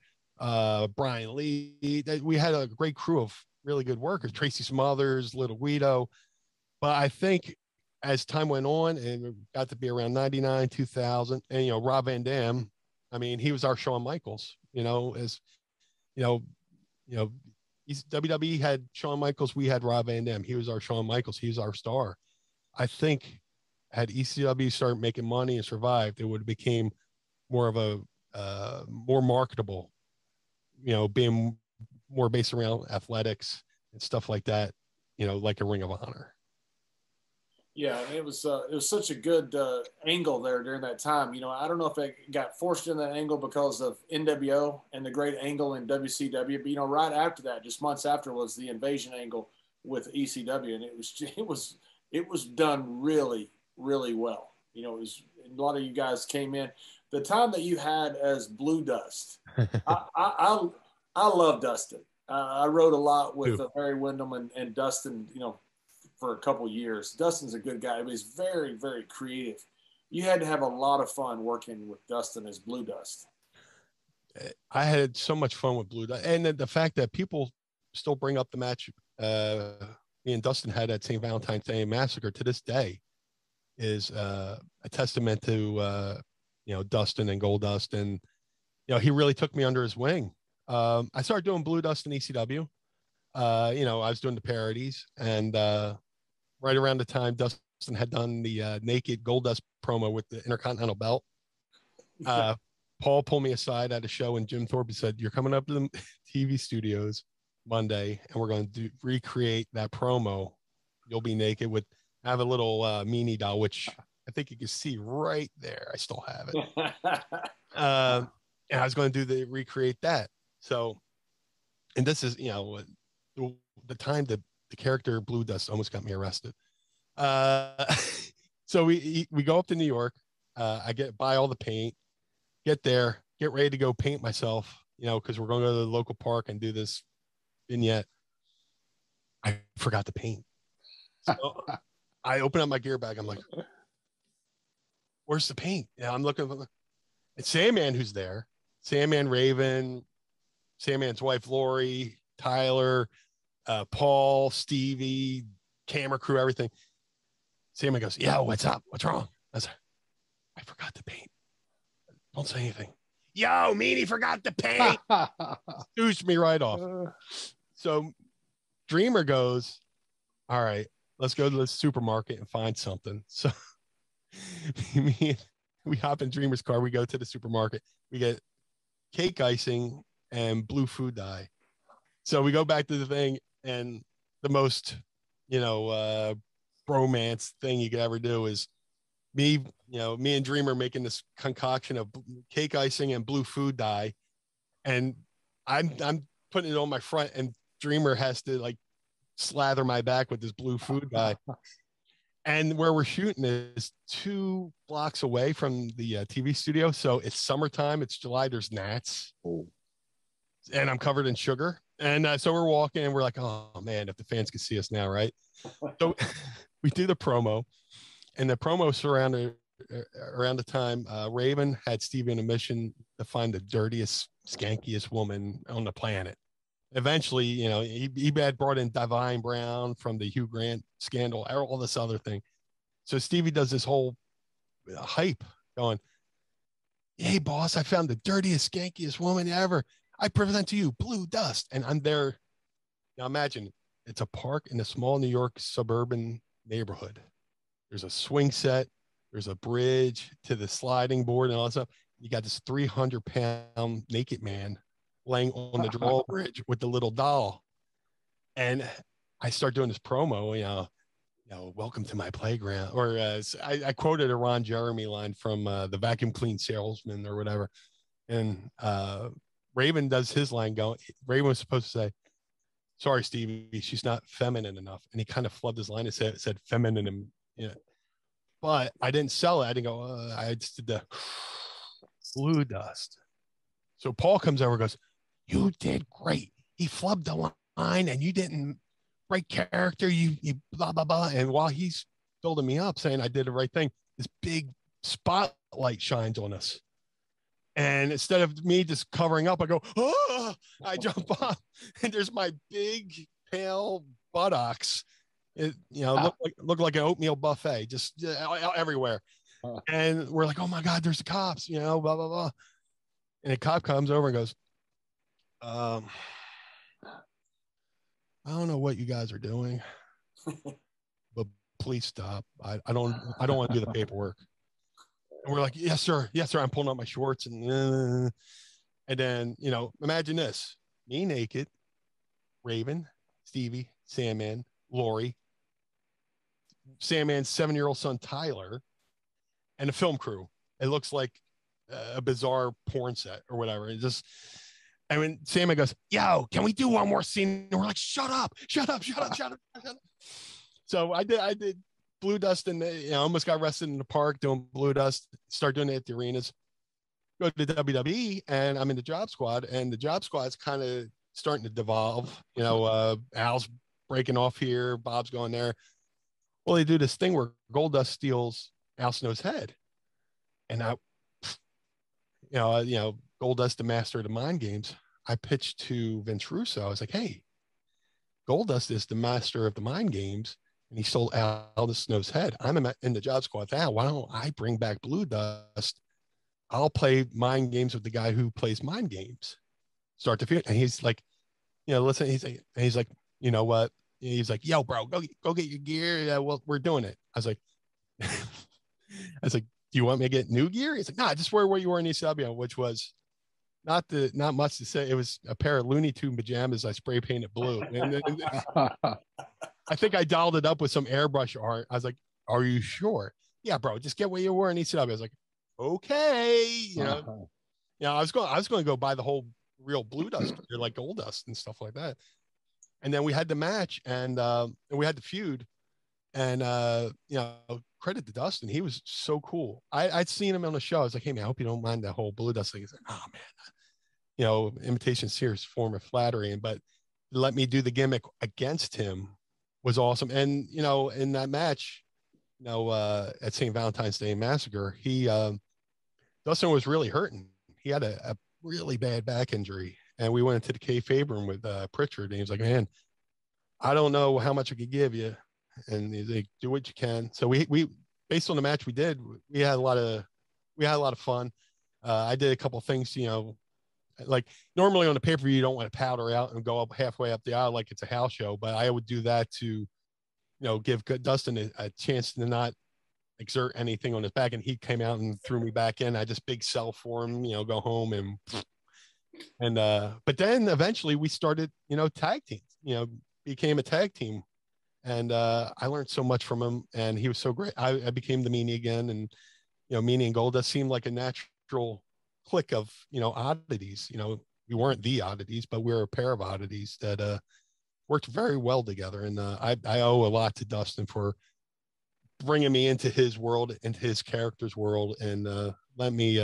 Brian Lee. We had a great crew of really good workers. Tracy Smothers, Little Guido. But I think as time went on and it got to be around 99, 2000, and Rob Van Dam, I mean, he was our Shawn Michaels. WWE had Shawn Michaels, we had Rob Van Dam. He was our Shawn Michaels. He was our star. I think had ECW started making money and survived, it would have became more of a more marketable, being more based around athletics and stuff like that, like a Ring of Honor. Yeah, and it was such a good angle there during that time. I don't know if it got forced in that angle because of NWO and the great angle in WCW, but right after that, just months after, was the invasion angle with ECW, and it was done really, really well. It was a lot of you guys came in. The time that you had as Blue Dust, I love Dustin. I wrote a lot with Barry Windham and Dustin, for a couple years. Dustin's a good guy, but he's very, very creative. You had to have a lot of fun working with Dustin as Blue Dust. I had so much fun with Blue Dust. And the fact that people still bring up the match me and Dustin had at St. Valentine's Day Massacre to this day is a testament to, Dustin and Goldust. And, he really took me under his wing. I started doing Blue Dust in ECW. I was doing the parodies, and right around the time Dustin had done the naked Goldust promo with the Intercontinental Belt, Paul pulled me aside at a show, and Jim Thorpe said, "You're coming up to the TV studios Monday, and we're going to recreate that promo. You'll be naked with have a little Meanie doll, which I think you can see right there. I still have it. And I was going to recreate that. So, and this is, the time that the character Blue Dust almost got me arrested. So we go up to New York. I buy all the paint, get there, get ready to go paint myself, because we're going to go to the local park and do this vignette. I forgot to paint. So I open up my gear bag. I'm like, where's the paint? I'm looking for it's Sandman who's there. Sandman, Raven, Sandman's wife, Lori, Tyler, Paul, Stevie, camera crew, everything. Sandman goes, "Yeah, what's up? What's wrong?" I was like, "I forgot to paint." Don't say anything. Yo, Meanie forgot to paint. Stooshed me right off. So Dreamer goes, "All right, let's go to the supermarket and find something." So we hop in Dreamer's car. We go to the supermarket. We get cake icing and blue food dye. So we go back to the thing, and the most, bromance thing you could ever do is me and Dreamer making this concoction of cake icing and blue food dye, and I'm putting it on my front, and Dreamer has to like slather my back with this blue food dye. And where we're shooting is 2 blocks away from the TV studio, so it's summertime. It's July. There's gnats, and I'm covered in sugar. And so we're walking, and we're like, oh man, if the fans could see us now, right? So we do the promo, and the promo surrounded around the time Raven had Stevie on a mission to find the dirtiest, skankiest woman on the planet. Eventually, he had brought in Divine Brown from the Hugh Grant scandal, all this other thing. So Stevie does this whole hype going, hey, boss, I found the dirtiest, skankiest woman ever. I present to you Blue Dust. And I'm there. Now imagine it's a park in a small New York suburban neighborhood. There's a swing set. There's a bridge to the sliding board and all that stuff. You got this 300-pound naked man laying on the drawbridge with the little doll. And I start doing this promo, welcome to my playground. Or I quoted a Ron Jeremy line from the Vacuum Clean Salesman or whatever. And Raven does his line going, Raven was supposed to say, sorry, Stevie, she's not feminine enough. And he kind of flubbed his line and said feminine. But I didn't sell it. I didn't go, I just did the Blue Dust. So Paul comes over and goes, you did great. He flubbed the line and you didn't break character. You blah, blah, blah. And while he's building me up saying I did the right thing, this big spotlight shines on us. And instead of me just covering up, I go, oh, I jump up and there's my big pale buttocks. It, look like an oatmeal buffet, just everywhere. And we're like, oh my God, there's the cops, blah, blah, blah. And a cop comes over and goes, I don't know what you guys are doing, but please stop. I don't want to do the paperwork. And we're like, yes, sir. Yes, sir. I'm pulling up my shorts and then, imagine this, me naked, Raven, Stevie, Sandman, Lori, Sandman's 7-year-old son, Tyler, and a film crew. It looks like a bizarre porn set or whatever. And when Sandman goes, yo, can we do one more scene? And we're like, shut up. So I did Blue Dust and almost got arrested in the park doing Blue Dust, start doing it at the arenas, go to the WWE, and I'm in the Job Squad, and the Job Squad's kind of starting to devolve. Al's breaking off here, Bob's going there. Well, they do this thing where Goldust steals Al Snow's head. And Goldust, the master of the mind games, I pitched to Vince Russo. I was like, hey, Goldust is the master of the mind games, and he stole Al Snow's head. I'm in the Job Squad. Why don't I bring back Blue Dust? I'll play mind games with the guy who plays mind games. Start to feel. And he's like, listen, he's like, you know what? He's like, yo, bro, go get your gear. Yeah, well, we're doing it. I was like, do you want me to get new gear? He's like, nah, just wear what you wore in ECW, which was not much to say. It was a pair of Looney Tune pajamas I spray painted blue. And I think I dialed it up with some airbrush art. I was like, are you sure? Yeah, bro, just get what you wore in ECW. I was like, okay. I was going to go buy the whole real Blue Dust, like Goldust and stuff like that. And then we had the match and we had the feud, and credit to Dustin. He was so cool. I'd seen him on the show. I was like, hey man, I hope you don't mind that whole Blue Dust thing. He's like, oh man, imitation serious form of flattery. But let me do the gimmick against him was awesome. And, in that match, at St. Valentine's Day Massacre, Dustin was really hurting. He had a really bad back injury. And we went into the kayfabe room with Pritchard, and he was like, man, I don't know how much I could give you. And he's like, do what you can. So we based on the match we did, we had a lot of fun. I did a couple of things, like normally on the pay-per-view, you don't want to powder out and go up halfway up the aisle like it's a house show, but I would do that to, give Dustin a chance to not exert anything on his back. And he came out and threw me back in. I just big sell for him, go home and And but then eventually we started, tag teams, became a tag team. And I learned so much from him, and he was so great. I became the Meanie again, and Meanie and Goldust seemed like a natural clique of oddities. We weren't the oddities, but we were a pair of oddities that worked very well together. And I owe a lot to Dustin for bringing me into his world, into his character's world, and let me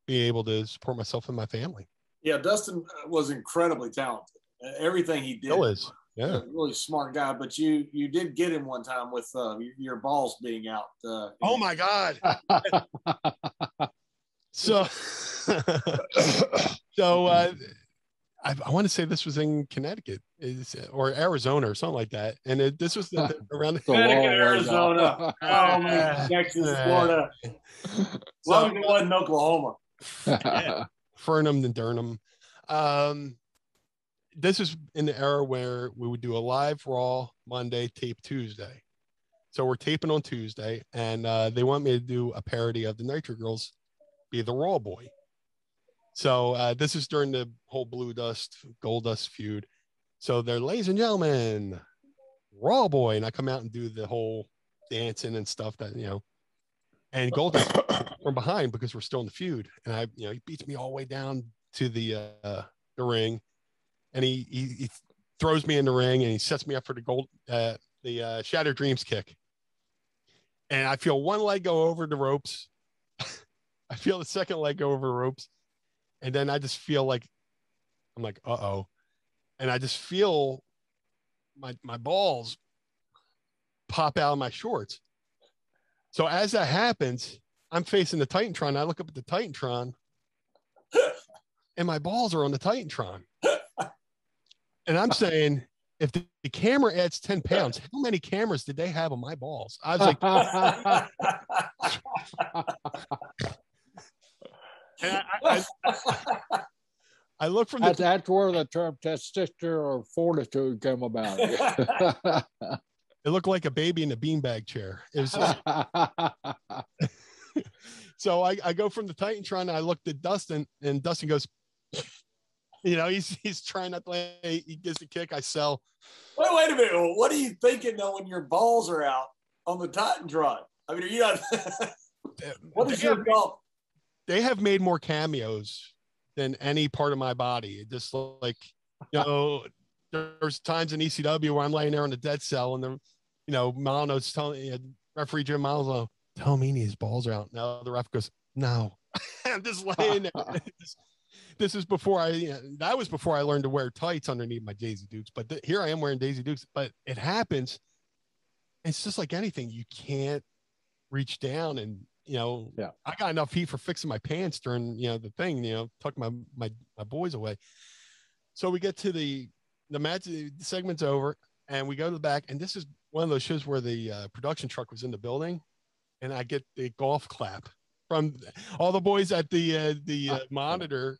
be able to support myself and my family. Yeah, Dustin was incredibly talented. Everything he did. Still is. Yeah, really smart guy. But you did get him one time with your balls being out. Oh my God! So, I want to say this was in Connecticut or Arizona or something like that, and this was around Connecticut, Arizona, Texas, Florida. As long as it wasn't Oklahoma. Yeah. Fernham and Durham. This is in the era where we would do a live Raw Monday, tape Tuesday. So we're taping on Tuesday, and they want me to do a parody of the Nitro Girls, be the Raw Boy. So this is during the whole Blue Dust, Gold Dust feud. So they're, ladies and gentlemen, Raw Boy, and I come out and do the whole dancing and stuff that, and Gold Dust from behind because we're still in the feud, and he beats me all the way down to the ring. And he throws me in the ring, and he sets me up for the Shattered Dreams kick. And I feel one leg go over the ropes. I feel the second leg go over the ropes. And then I just feel like, I'm like, uh-oh. And I just feel my balls pop out of my shorts. So as that happens, I'm facing the Titantron. I look up at the Titantron, and my balls are on the Titantron. And I'm saying, if the camera adds 10 pounds, how many cameras did they have on my balls? I was like, I look from the. That's where the term testicular or fortitude came about. It looked like a baby in a beanbag chair. It was just... So I go from the Titantron, and I looked at Dustin, and Dustin goes, he's trying not to, he gives a kick. I sell. Wait a minute. What are you thinking though when your balls are out on the Titantron? I mean, are you not? What is your golf? They have made more cameos than any part of my body. It just like, there's times in ECW where I'm laying there on the dead cell, and then, Malino's telling referee Jim Malino, tell Meanie his balls are out. Now the ref goes, no. I'm just laying there. This is before that was before I learned to wear tights underneath my Daisy Dukes. But here I am wearing Daisy Dukes. But it happens. It's just like anything. You can't reach down, and I got enough heat for fixing my pants during the thing. Tuck my boys away. So we get to the match. The segment's over, and we go to the back. And this is one of those shows where the production truck was in the building, and I get the golf clap from all the boys at the monitor.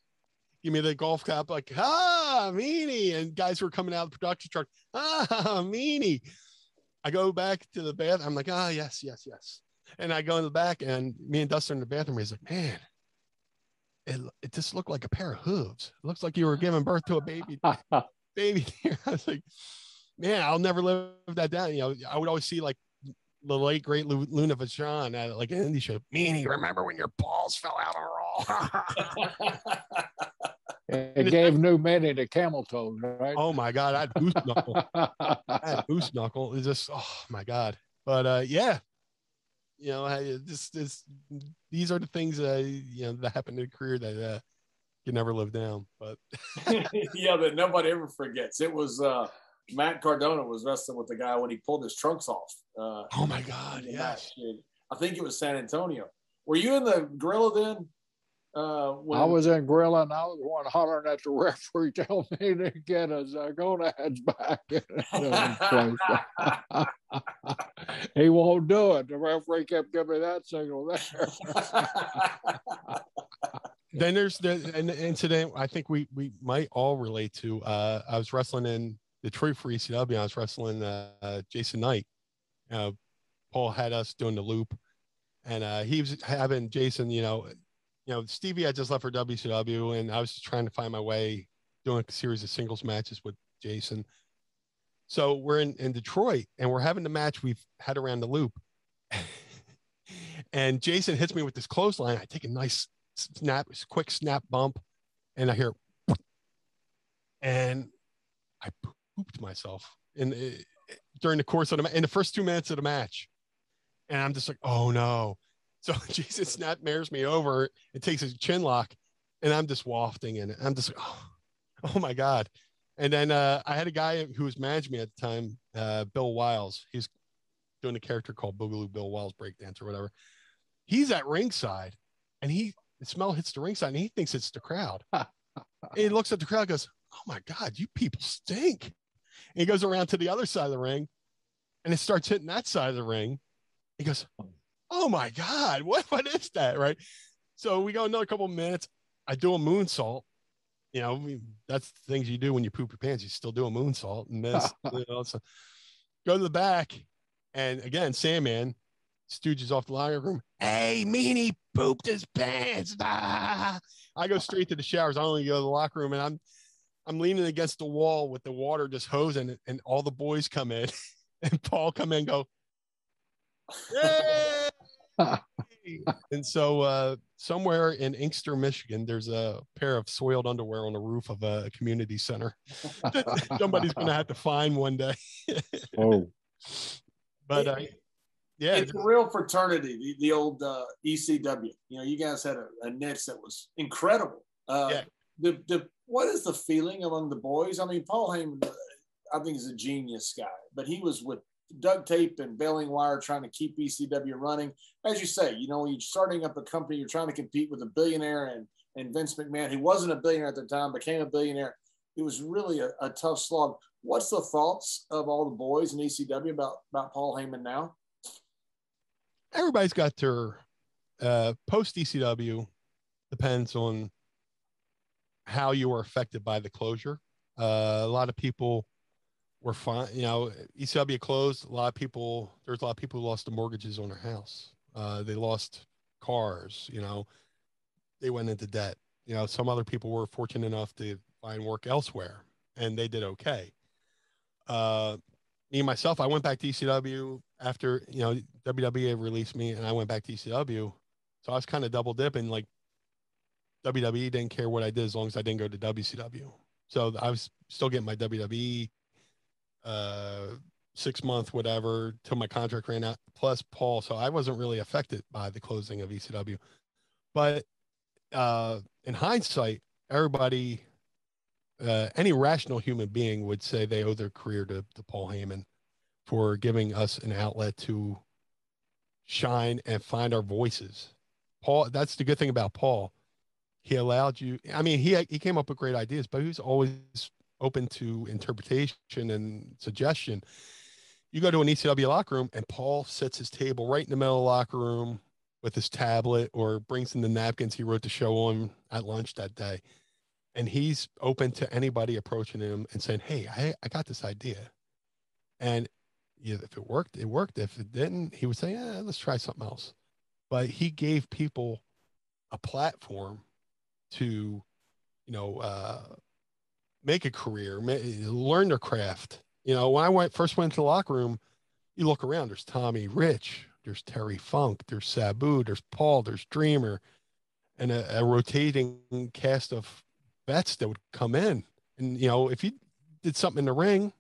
Give me the golf clap, like, Meanie. And guys were coming out of the production truck, Meanie. I go back to the bathroom. I'm like, yes. And I go in the back, and me and Dustin in the bathroom. He's like, man, it just looked like a pair of hooves. It looks like you were giving birth to a baby. Baby. I was like, man, I'll never live that down. I would always see like the late great Luna Vachon at like an indie show. Meanie, remember when your balls fell out on Raw? It gave new meaning to camel toes, right? Oh my God, I had goose knuckle. It's just, oh my God. But these are the things that happened in a career that you never live down. But yeah, but nobody ever forgets. It was Matt Cardona was wrestling with the guy when he pulled his trunks off. Oh my God, yes. I think it was San Antonio. Were you in the Gorilla then? I was in Gorilla, and I was one hollering at the referee, tell me to get his gonads back. He won't do it. The referee kept giving me that signal there. Then there's an incident I think we might all relate to. I was wrestling in Detroit for ECW. I was wrestling Jason Knight. Paul had us doing the loop, and he was having Jason, Stevie had just left for WCW, and I was just trying to find my way doing a series of singles matches with Jason. So we're in Detroit, and we're having the match we've had around the loop. And Jason hits me with this clothesline. I take a nice quick snap bump, and I hear, and I pooped myself during the course of in the first 2 minutes of the match. And I'm just like, oh no. So Jason snapmares me over and takes his chin lock, and I'm just wafting in it. I'm just like, oh my God. And then I had a guy who was managing me at the time, Bill Wiles. He's doing a character called Boogaloo Bill Wiles Breakdance or whatever. He's at ringside, and the smell hits the ringside, and he thinks it's the crowd. And he looks at the crowd and goes, oh my God, you people stink. And he goes around to the other side of the ring, and it starts hitting that side of the ring. He goes, oh my God, what is that? Right. So we go another couple of minutes. I do a moonsault. That's the things you do when you poop your pants. You still do a moonsault and miss. So go to the back, and again, Sandman stooges off the locker room. Hey, Meanie pooped his pants. Ah. I go straight to the showers. I only go to the locker room, and I'm leaning against the wall with the water just hosing it, and all the boys come in, and Paul come in and go, yeah. And so somewhere in Inkster, Michigan, there's a pair of soiled underwear on the roof of a community center. Somebody's going to have to find one day. Oh, but yeah, it's a real fraternity. The old ECW. You guys had a niche that was incredible. Yeah. What is the feeling among the boys? I mean, Paul Heyman, I think, is a genius guy, but he was with duct tape and baling wire trying to keep ECW running. As you say, you're starting up a company, you're trying to compete with a billionaire and Vince McMahon, who wasn't a billionaire at the time, became a billionaire. It was really a tough slog. What's the thoughts of all the boys in ECW about Paul Heyman now? Everybody's got their post ECW, depends on how you were affected by the closure. A lot of people were fine. ECW closed. There's a lot of people who lost the mortgages on their house. They lost cars. They went into debt. Some other people were fortunate enough to find work elsewhere, and they did okay. Me, myself, I went back to ECW after, WWE released me, and I went back to ECW. So I was kind of double dipping. Like, WWE didn't care what I did as long as I didn't go to WCW. So I was still getting my WWE 6 month, whatever, till my contract ran out, plus Paul. So I wasn't really affected by the closing of ECW. But in hindsight, everybody, any rational human being would say they owe their career to Paul Heyman for giving us an outlet to shine and find our voices. Paul, that's the good thing about Paul. He allowed you, I mean, he came up with great ideas, but he was always open to interpretation and suggestion. You go to an ECW locker room, and Paul sets his table right in the middle of the locker room with his tablet, or brings in the napkins he wrote the show on at lunch that day. And he's open to anybody approaching him and saying, hey, I got this idea. And if it worked, it worked. If it didn't, he would say, let's try something else. But he gave people a platform to, make a career, learn their craft. When I first went to the locker room, you look around, there's Tommy Rich, there's Terry Funk, there's Sabu, there's Paul, there's Dreamer, and a rotating cast of vets that would come in. And, if you did something in the ring,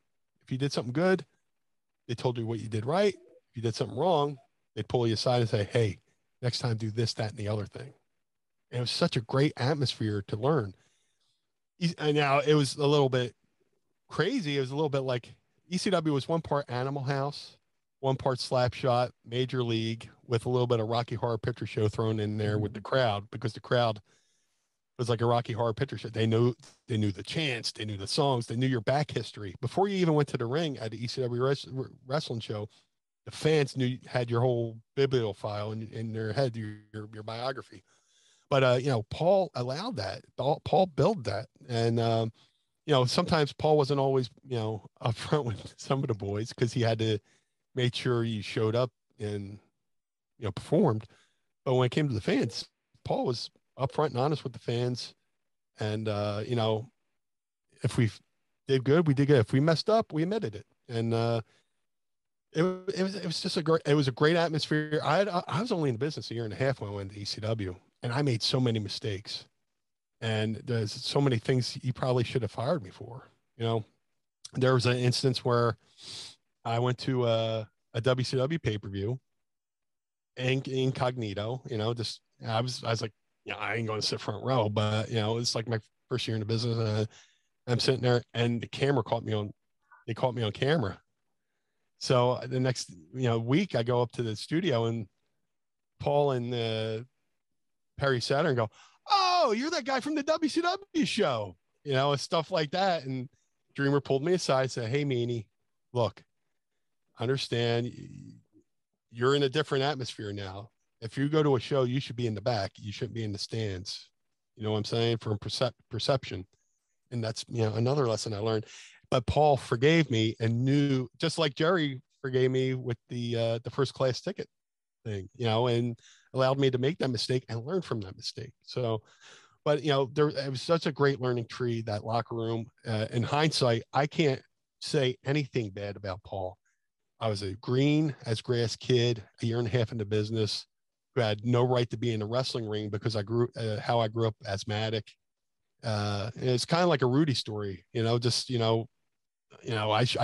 if you did something good, they told you what you did right. If you did something wrong, they'd pull you aside and say, hey, next time do this, that, and the other thing. And it was such a great atmosphere to learn. And now it was a little bit crazy. It was a little bit like ECW was one part Animal House, one part Slapshot, Major League, with a little bit of Rocky Horror Picture Show thrown in there with the crowd, because the crowd was like a Rocky Horror Picture Show. They knew the chants, they knew the songs, they knew your back history. Before you even went to the ring at the ECW wrestling show, the fans had your whole bibliophile in their head, your biography. But Paul allowed that. Paul built that, and sometimes Paul wasn't always upfront with some of the boys, because he had to make sure you showed up and performed. But when it came to the fans, Paul was upfront and honest with the fans. And, you know, if we did good, we did good. If we messed up, we admitted it. And it was just it was a great atmosphere. I was only in the business a year and a half when I went to ECW, and I made so many mistakes. And there's so many things you probably should have fired me for. You know, there was an instance where I went to a WCW pay-per-view incognito, you know, just I was like, yeah, I ain't going to sit front row, but you know, it's like my first year in the business. I'm sitting there, and the camera caught me on. They caught me on camera. So the next, you know, week, I go up to the studio, and Paul and Perry Saturn go, "Oh, you're that guy from the WCW show," you know, stuff like that. And Dreamer pulled me aside, said, "Hey, Meanie, look, understand, you're in a different atmosphere now. If you go to a show, you should be in the back. You shouldn't be in the stands." You know what I'm saying? From perception. And that's, you know, another lesson I learned. But Paul forgave me and knew, just like Jerry forgave me with the first class ticket thing, you know, and allowed me to make that mistake and learn from that mistake. So, but, you know, it was such a great learning tree, that locker room. In hindsight, I can't say anything bad about Paul. I was a green as grass kid, a year and a half in the business, who had no right to be in the wrestling ring because I grew up asthmatic. And it's kind of like a Rudy story, you know, just, I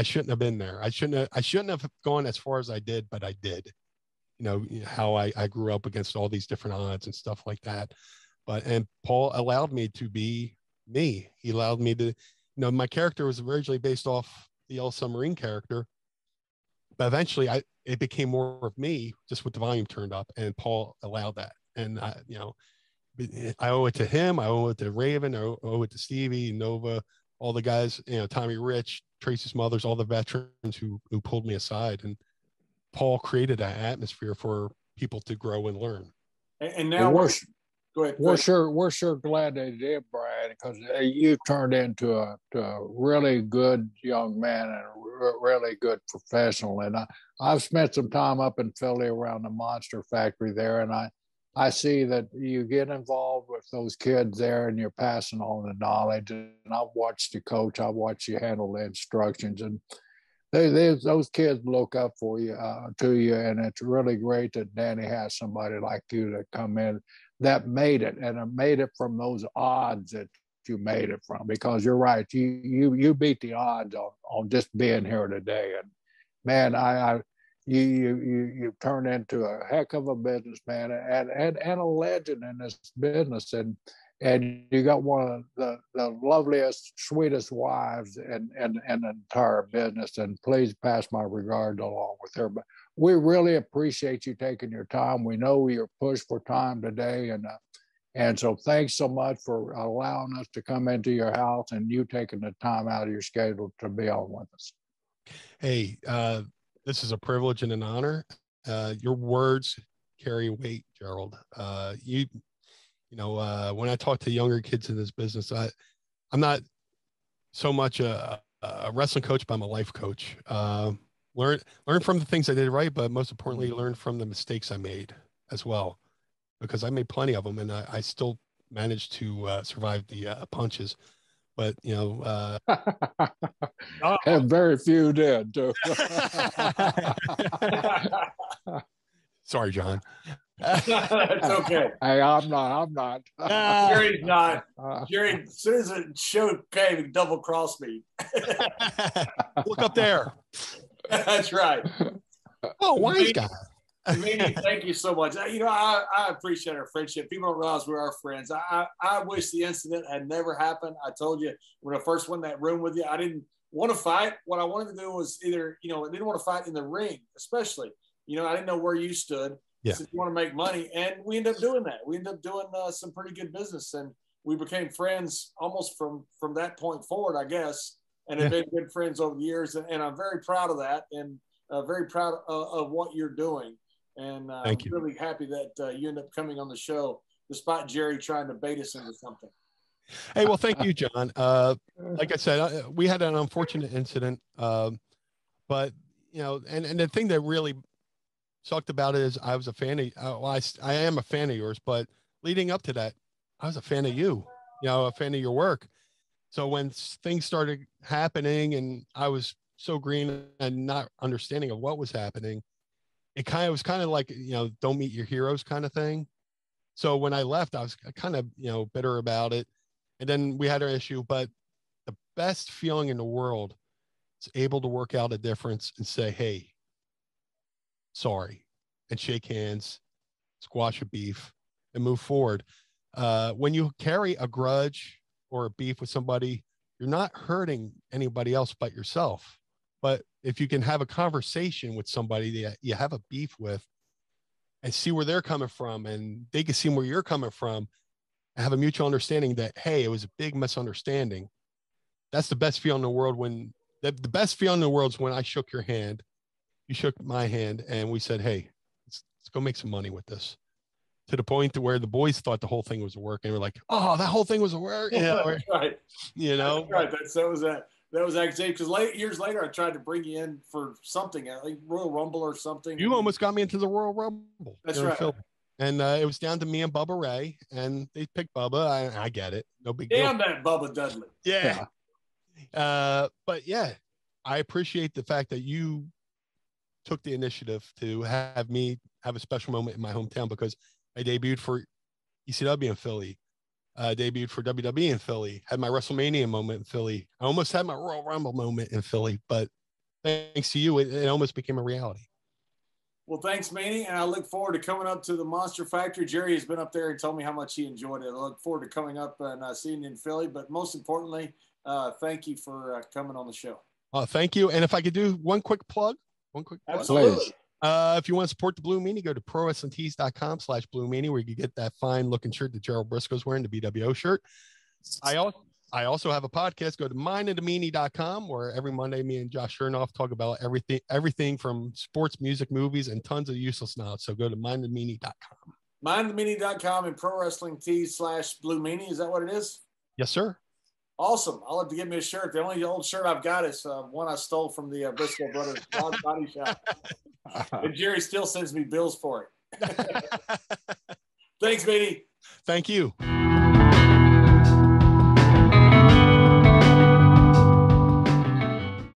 shouldn't have been there. I shouldn't have gone as far as I did, but I did. You know, how I grew up against all these different odds and stuff like that. And Paul allowed me to be me. He allowed me to, you know, my character was originally based off the Yellow Submarine character, but eventually it became more of me just with the volume turned up, and Paul allowed that. And I owe it to him. I owe it to Raven. I owe it to Stevie, Nova, all the guys, you know, Tommy Rich, Tracy Smothers, all the veterans who pulled me aside. And Paul created that atmosphere for people to grow and learn. And now go ahead. We're sure glad they did, Brad, because you've turned into a really good young man and a really good professional. And I've spent some time up in Philly around the Monster Factory there, and I see that you get involved with those kids there, and you're passing on the knowledge. And I've watched you coach, I've watched you handle the instructions, and those kids look up for you, to you, and it's really great that Danny has somebody like you that come in that made it, and it made it from those odds that you made it from. Because you're right, you beat the odds on just being here today. And man, you turned into a heck of a businessman and a legend in this business, and you got one of the loveliest, sweetest wives in the entire business. And please pass my regard along with her. But we really appreciate you taking your time. We know you're pushed for time today, and so thanks so much for allowing us to come into your house and you taking the time out of your schedule to be on with us. Hey, this is a privilege and an honor. Your words carry weight, Gerald. When I talk to younger kids in this business, I'm not so much a wrestling coach, but I'm a life coach. Learn from the things I did right, but most importantly, learn from the mistakes I made as well, because I made plenty of them, and I still managed to survive the punches. But and very few did too. Sorry, John. It's okay. Hey, I'm not. Jerry's not. Jerry, as soon as the show came, he double crossed me. Look up there. That's right. Oh, wise guy. Meanie, thank you so much. I appreciate our friendship. People don't realize we're our friends. I wish the incident had never happened. I told you when I first went in that room with you, I didn't want to fight. What I wanted to do was either, I didn't want to fight in the ring, especially. I didn't know where you stood. Yeah. So you want to make money. And we ended up doing that. We ended up doing some pretty good business. And we became friends almost from that point forward, I guess. And have been good friends over the years. And I'm very proud of that, and very proud of what you're doing. And I'm really happy that you ended up coming on the show, despite Jerry trying to bait us into something. Hey, well, thank you, John. Like I said, we had an unfortunate incident, but and the thing that really sucked about it is I was a fan of. I am a fan of yours, but leading up to that, I was a fan of you, a fan of your work. So when things started happening and I was so green and not understanding of what was happening, it was kind of like, don't meet your heroes kind of thing. So when I left, I was kind of, bitter about it. And then we had our issue, but the best feeling in the world is able to work out a difference and say, hey, sorry, and shake hands, squash a beef, and move forward. When you carry a grudge or a beef with somebody, you're not hurting anybody else but yourself. But if you can have a conversation with somebody that you have a beef with and see where they're coming from, and they can see where you're coming from, and have a mutual understanding that, hey, it was a big misunderstanding. That's the best feeling in the world. When the best feeling in the world is when I shook your hand, you shook my hand, and we said, hey, let's go make some money with this. To the point to where the boys thought the whole thing was a work, and we're like, oh, that whole thing was a work. That's right. That's right. That was actually, because years later I tried to bring you in for something, like Royal Rumble or something. You almost got me into the Royal Rumble. That's right. And it was down to me and Bubba Ray, and they picked Bubba. I get it. No big deal. Damn that Bubba Dudley. Yeah. But yeah, I appreciate the fact that you took the initiative to have me have a special moment in my hometown, because I debuted for ECW in Philly, debuted for WWE in Philly, had my WrestleMania moment in Philly. I almost had my Royal Rumble moment in Philly, but thanks to you, it almost became a reality. Well, thanks, Meanie, and I look forward to coming up to the Monster Factory. Jerry has been up there and told me how much he enjoyed it. I look forward to coming up and seeing you in Philly, but most importantly, thank you for coming on the show. Thank you. And if I could do one quick plug. Absolutely. If you want to support the Blue Meanie, go to prowrestlingtees.com/Blue Meanie, where you can get that fine looking shirt that Gerald Brisco's wearing, the BWO shirt. I also have a podcast. Go to mindofthemeanie.com, where every Monday me and Josh Chernoff talk about everything from sports, music, movies, and tons of useless knowledge. So go to mindofthemeanie.com. Mindofthemeanie.com and prowrestlingtees/Blue Meanie. Is that what it is? Yes, sir. Awesome. I'll have to get me a shirt. The only old shirt I've got is one I stole from the Brisco Brothers body shop. And Jerry still sends me bills for it. Thanks, Meanie. Thank you.